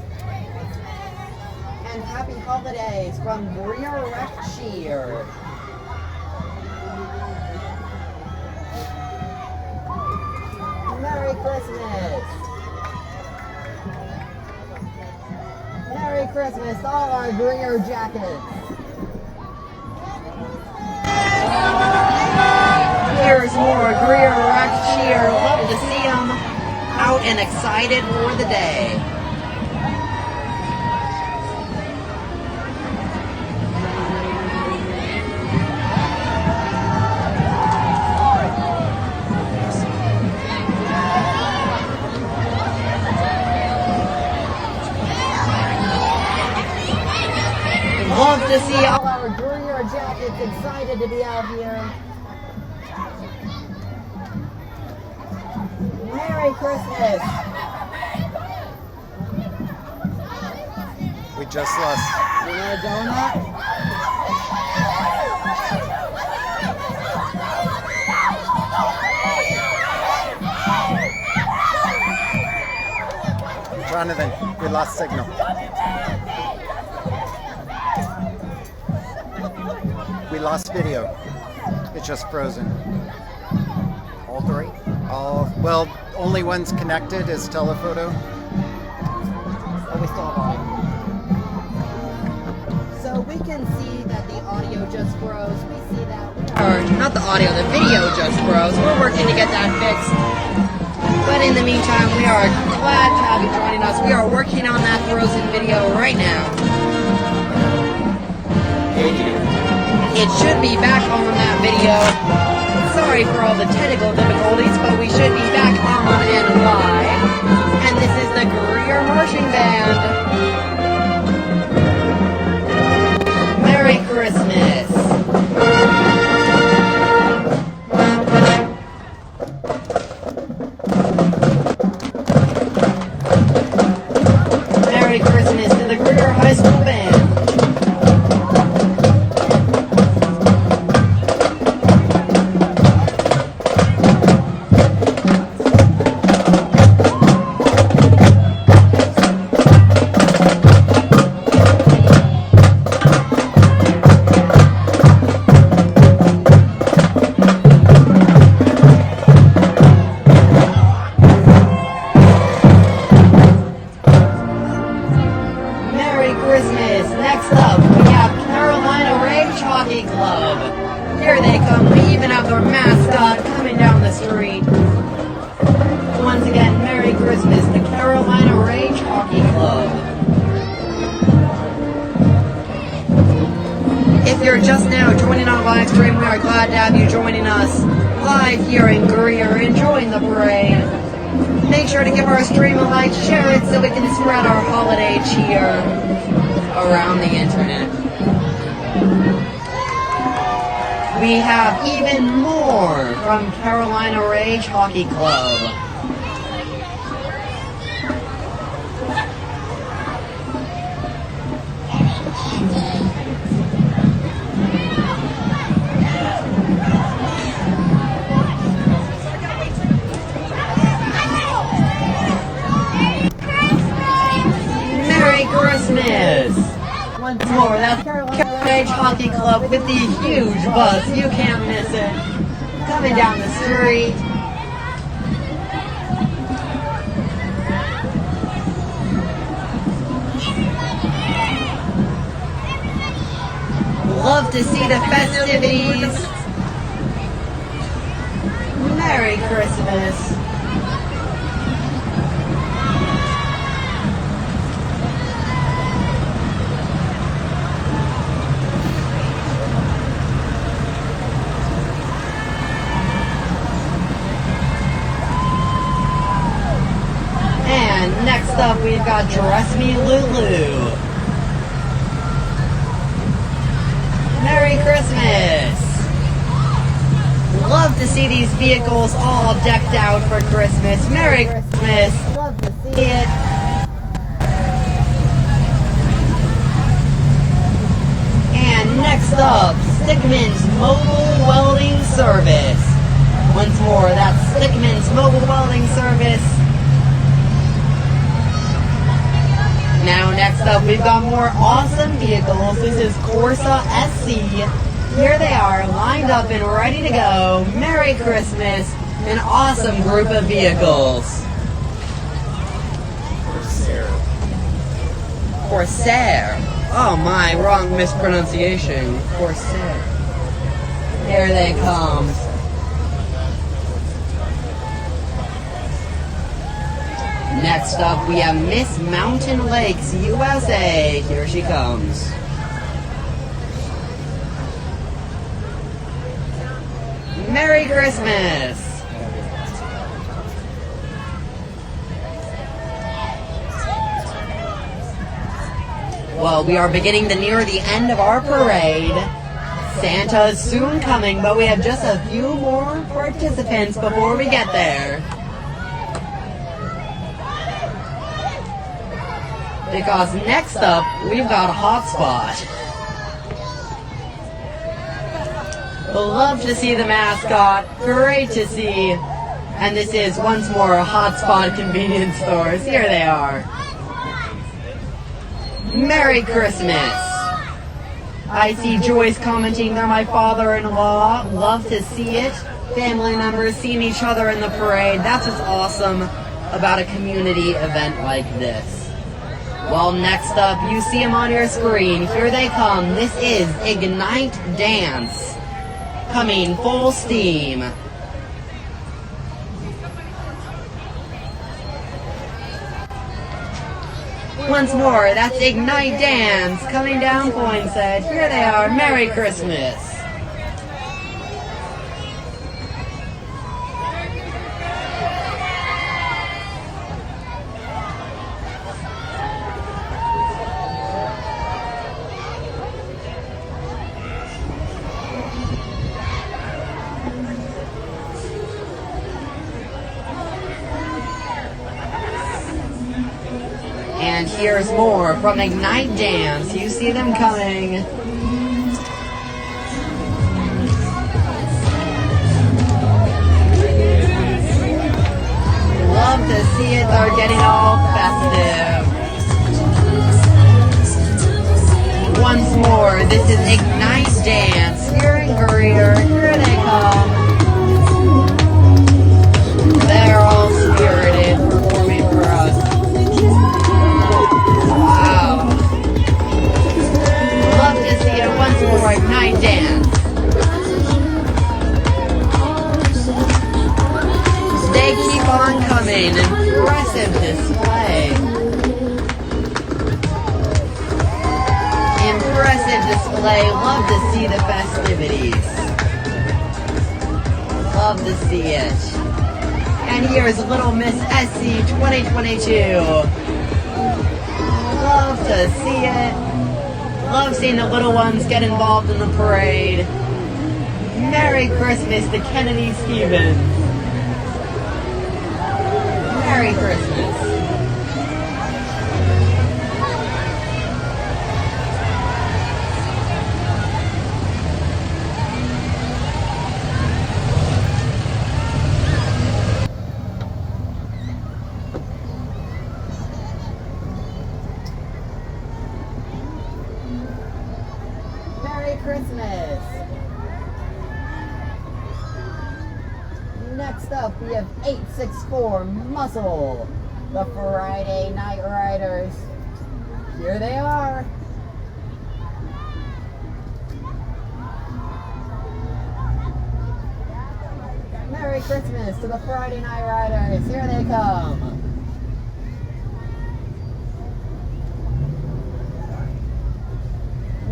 And happy holidays from Greer Rec Cheer. Merry Christmas. Merry Christmas to all our Greer Jackets. Here's more Greer Rec Cheer. Love to see them out and excited for the day. Love to see all our Greer Jackets excited to be out here. Merry Christmas. We just lost. You want a donut? Jonathan, we lost signal. We lost video. It's just frozen. All three? All, well, only one's connected is telephoto. Oh, we still have audio. So we can see that the audio just froze. We see that. Or not the audio, the video just froze. We're working to get that fixed. But in the meantime, we are glad to have you joining us. We are working on that frozen video right now. It should be back on that video. Sorry for all the technical difficulties, but we should be back on and live. And this is the Greer Marching Band. Merry Christmas. Merry Christmas to the Greer High School Band. Christmas. Next up, we have Carolina Rage Hockey Club. Here they come. We even have their mascot coming down the street. Once again, Merry Christmas, the Carolina Rage Hockey Club. If you're just now joining our live stream, we are glad to have you joining us live here in Greer, enjoying the parade. Make sure to give our stream a like, share it so we can spread our holiday cheer around the internet. We have even more from Carolina Rage Hockey Club. Christmas! Once more, that's Carolina Rage Hockey Club with the huge bus. You can't miss it. Coming down the street. Love to see the festivities. Merry Christmas. Next up, we've got Dress Me Lulu. Merry Christmas! Love to see these vehicles all decked out for Christmas. Merry Christmas! Love to see it. And next up, Stickman's Mobile Welding Service. Once more, that's Stickman's Mobile Welding Service. Now next up, we've got more awesome vehicles. This is Corsa SC. Here they are, lined up and ready to go. Merry Christmas, an awesome group of vehicles. Corsair. Oh my, wrong mispronunciation. Corsair. Here they come. Next up, we have Miss Mountain Lakes, USA. Here she comes. Merry Christmas! Well, we are beginning to near the end of our parade. Santa is soon coming, but we have just a few more participants before we get there. Because next up, we've got a hotspot. Love to see the mascot. Great to see. And this is once more a hotspot convenience stores. Here they are. Merry Christmas. I see Joyce commenting, they're my father-in-law. Love to see it. Family members seeing each other in the parade. That's what's awesome about a community event like this. Well, next up, you see them on your screen. Here they come. This is Ignite Dance, coming full steam. Once more, that's Ignite Dance, coming down Poinsett. Here they are. Merry Christmas. And here's more from Ignite Dance. You see them coming. Love to see it. They're getting all festive. Once more, this is Ignite Dance here in Greer. Here they come. They're all spirited, performing for us. Wow. Love to see it once more. Ignite Dance. They keep on coming. Impressive display. Impressive display. Love to see the festivities. Love to see it. And here's Little Miss SC 2022. Love to see it. Love seeing the little ones get involved in the parade. Merry Christmas to Kennedy Stevens. Merry Christmas. Merry Christmas. Next up, we have 864 Muscle, the Friday Night Riders. Here they are. Merry Christmas to the Friday Night Riders. Here they come.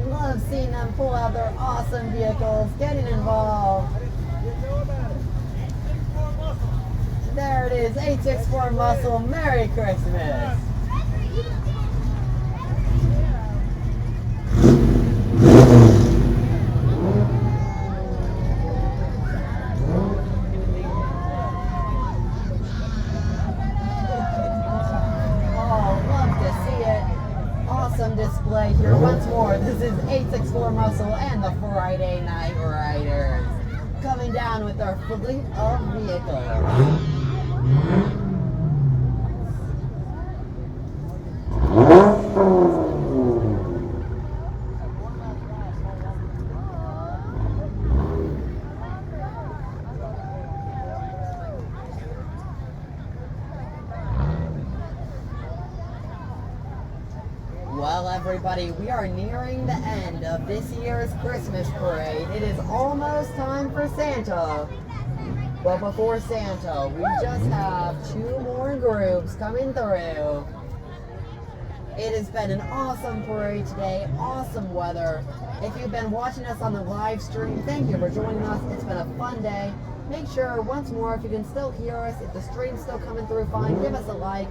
Love seeing them pull out their awesome vehicles, getting involved. There it is, 864 Muscle. Merry Christmas. Display here once more. This is 864 Muscle and the Friday Night Riders coming down with our fleet of vehicles. Well, everybody, we are nearing the end of this year's Christmas parade. It is almost time for Santa. But before Santa, we just have 2 more groups coming through. It has been an awesome parade today, awesome weather. If you've been watching us on the live stream, thank you for joining us. It's been a fun day. Make sure, once more, if you can still hear us, if the stream's still coming through fine, give us a like.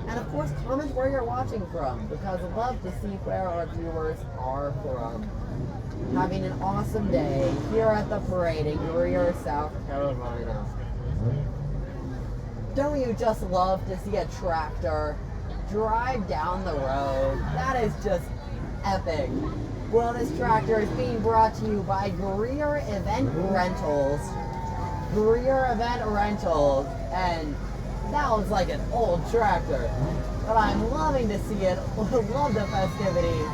And of course, comment where you're watching from, because I'd love to see where our viewers are from. Having an awesome day here at the parade in Greer, South Carolina. Don't you just love to see a tractor drive down the road? That is just epic. Well, this tractor is being brought to you by Greer Event Rentals. Greer Event Rentals. And that was like an old tractor, but I'm loving to see it. Love the festivities.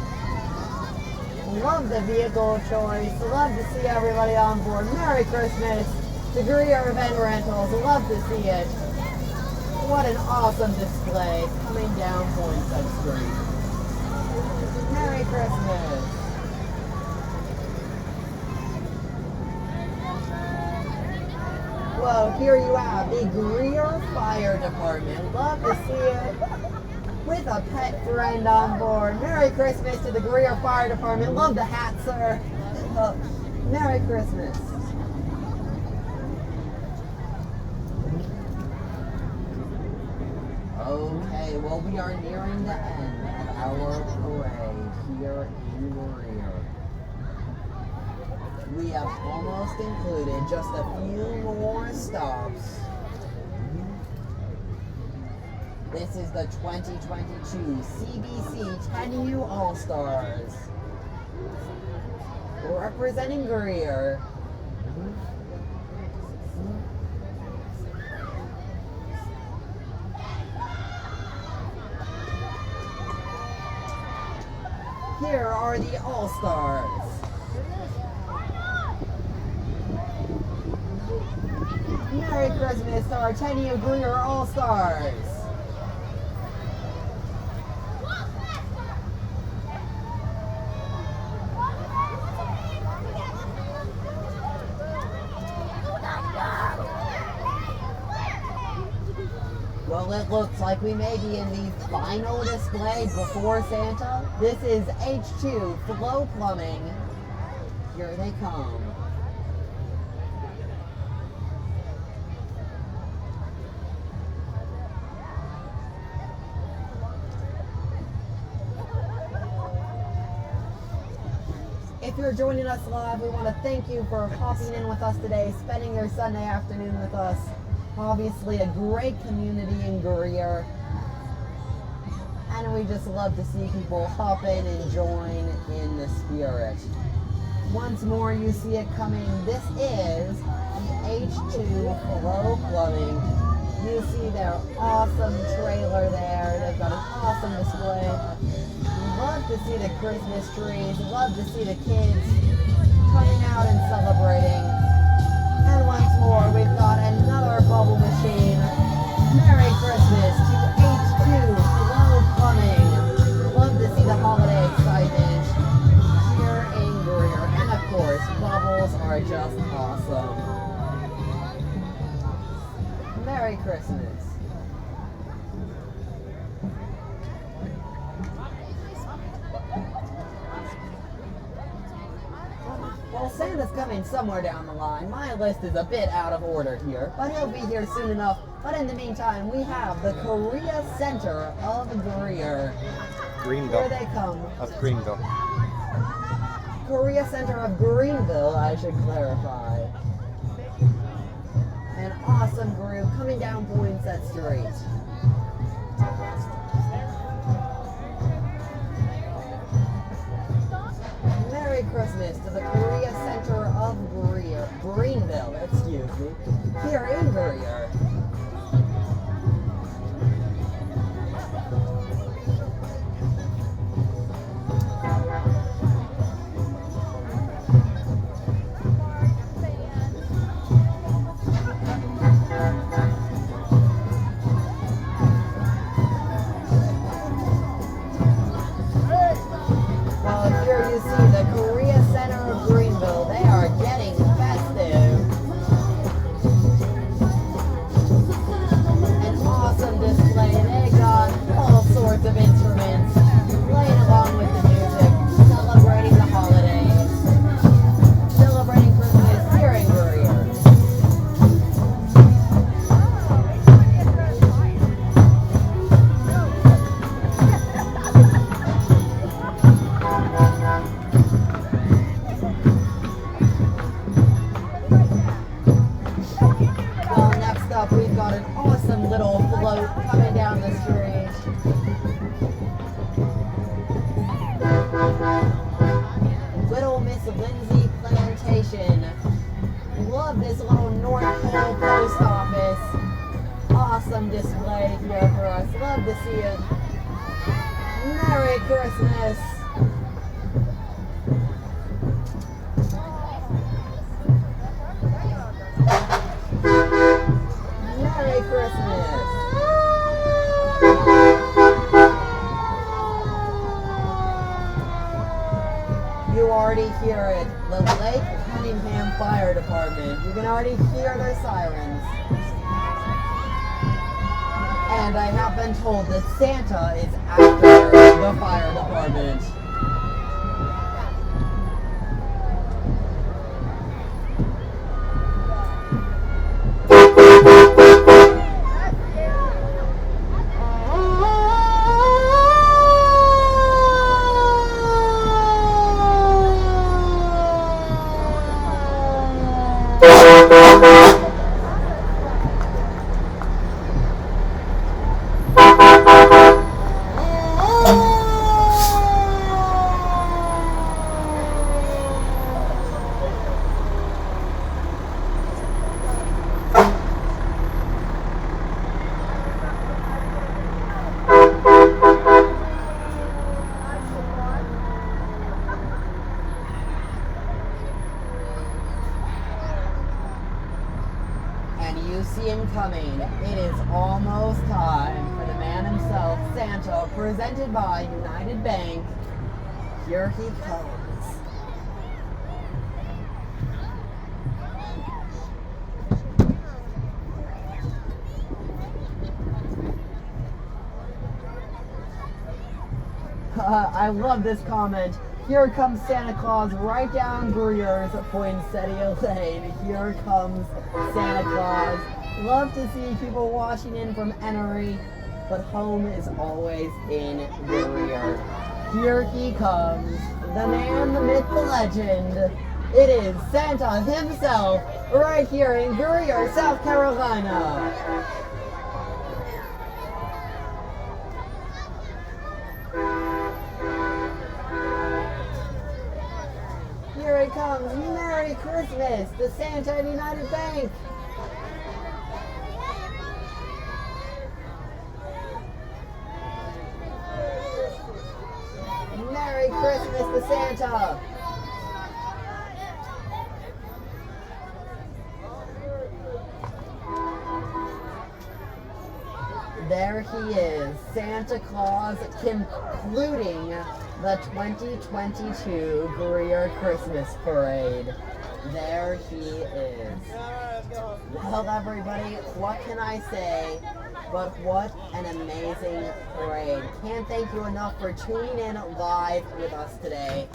Love the vehicle choice. Love to see everybody on board. Merry Christmas to Greer Event Rentals. Love to see it. What an awesome display coming down Poinsett Street. Merry Christmas. Well, here you have the Greer Fire Department. Love to see it with a pet friend on board. Merry Christmas to the Greer Fire Department. Love the hat, sir. Merry Christmas. Okay, well, we are nearing the end of our parade here in Greer. We have almost included just a few more stops. This is the 2022 CBC 10U All-Stars. Representing Greer. Here are the All-Stars. Merry Christmas to our 10U Greer All-Stars. Well, it looks like we may be in the final display before Santa. This is H2 Flow Plumbing. Here they come. If you're joining us live, we want to thank you for hopping in with us today, spending your Sunday afternoon with us. Obviously a great community in Greer, and we just love to see people hop in and join in the spirit. Once more, you see it coming. This is the H2 Flow Plumbing. You see their awesome trailer there. They've got an awesome display. Love to see the Christmas trees. Love to see the kids coming out and celebrating. And once more, we've got another bubble machine. Merry Christmas to H2 Flow Plumbing. Love to see the holiday excitement here in Greer. And of course, bubbles are just awesome. Merry Christmas. Well, Santa's coming somewhere down the line. My list is a bit out of order here, but he'll be here soon enough. But in the meantime, we have the Korea Center of Greer. Greenville. Here they come. Of Greenville. Korea Center of Greenville, I should clarify. An awesome group coming down Poinsett Street. Merry Christmas to the Korea Center of Greenville, excuse me, here in Greer. Well, here you see the Korea Center of Greenville. They are getting festive. An awesome display. They got all sorts of instruments playing along with the music, celebrating the holidays, celebrating Christmas here in Greer. Well, next up, we've got an awesome little float coming down the street. Little Miss Lindsay Plantation. Love this little North Pole post office. Awesome display here for us. Love to see it. Merry Christmas. Merry Christmas. with the Lake Cunningham Fire Department. You can already hear their sirens. And I have been told that Santa is after the fire department. And you see him coming. It is almost time for the man himself, Santa, presented by United Bank. Here he comes. I love this comment. Here comes Santa Claus right down Greer's Poinsettia Lane. Here comes Santa Claus. Love to see people watching in from Enery, but home is always in Greer. Here he comes, the man, the myth, the legend. It is Santa himself, right here in Greer, South Carolina. Here it comes. Merry Christmas, the Santa and United Bank. Merry Christmas, the Santa. There he is, Santa Claus concluding the 2022 Greer Christmas Parade. There he is. Well, everybody, what can I say? But what an amazing parade. Can't thank you enough for tuning in live with us today.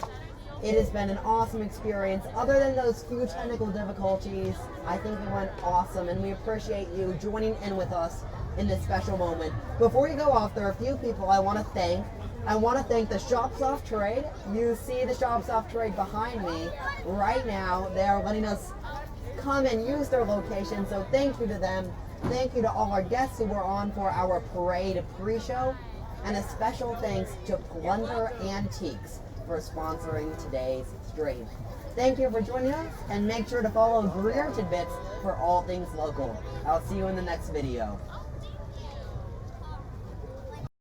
It has been an awesome experience. Other than those few technical difficulties, I think it went awesome, and we appreciate you joining in with us in this special moment. Before you go off, there are a few people I want to thank. I want to thank the Shops Off Trade. You see the Shops Off Trade behind me right now. They are letting us come and use their location, so thank you to them. Thank you to all our guests who were on for our parade pre-show, and a special thanks to Plunder Antiques for sponsoring today's stream. Thank you for joining us, and make sure to follow Greer Tidbits for all things local. I'll see you in the next video.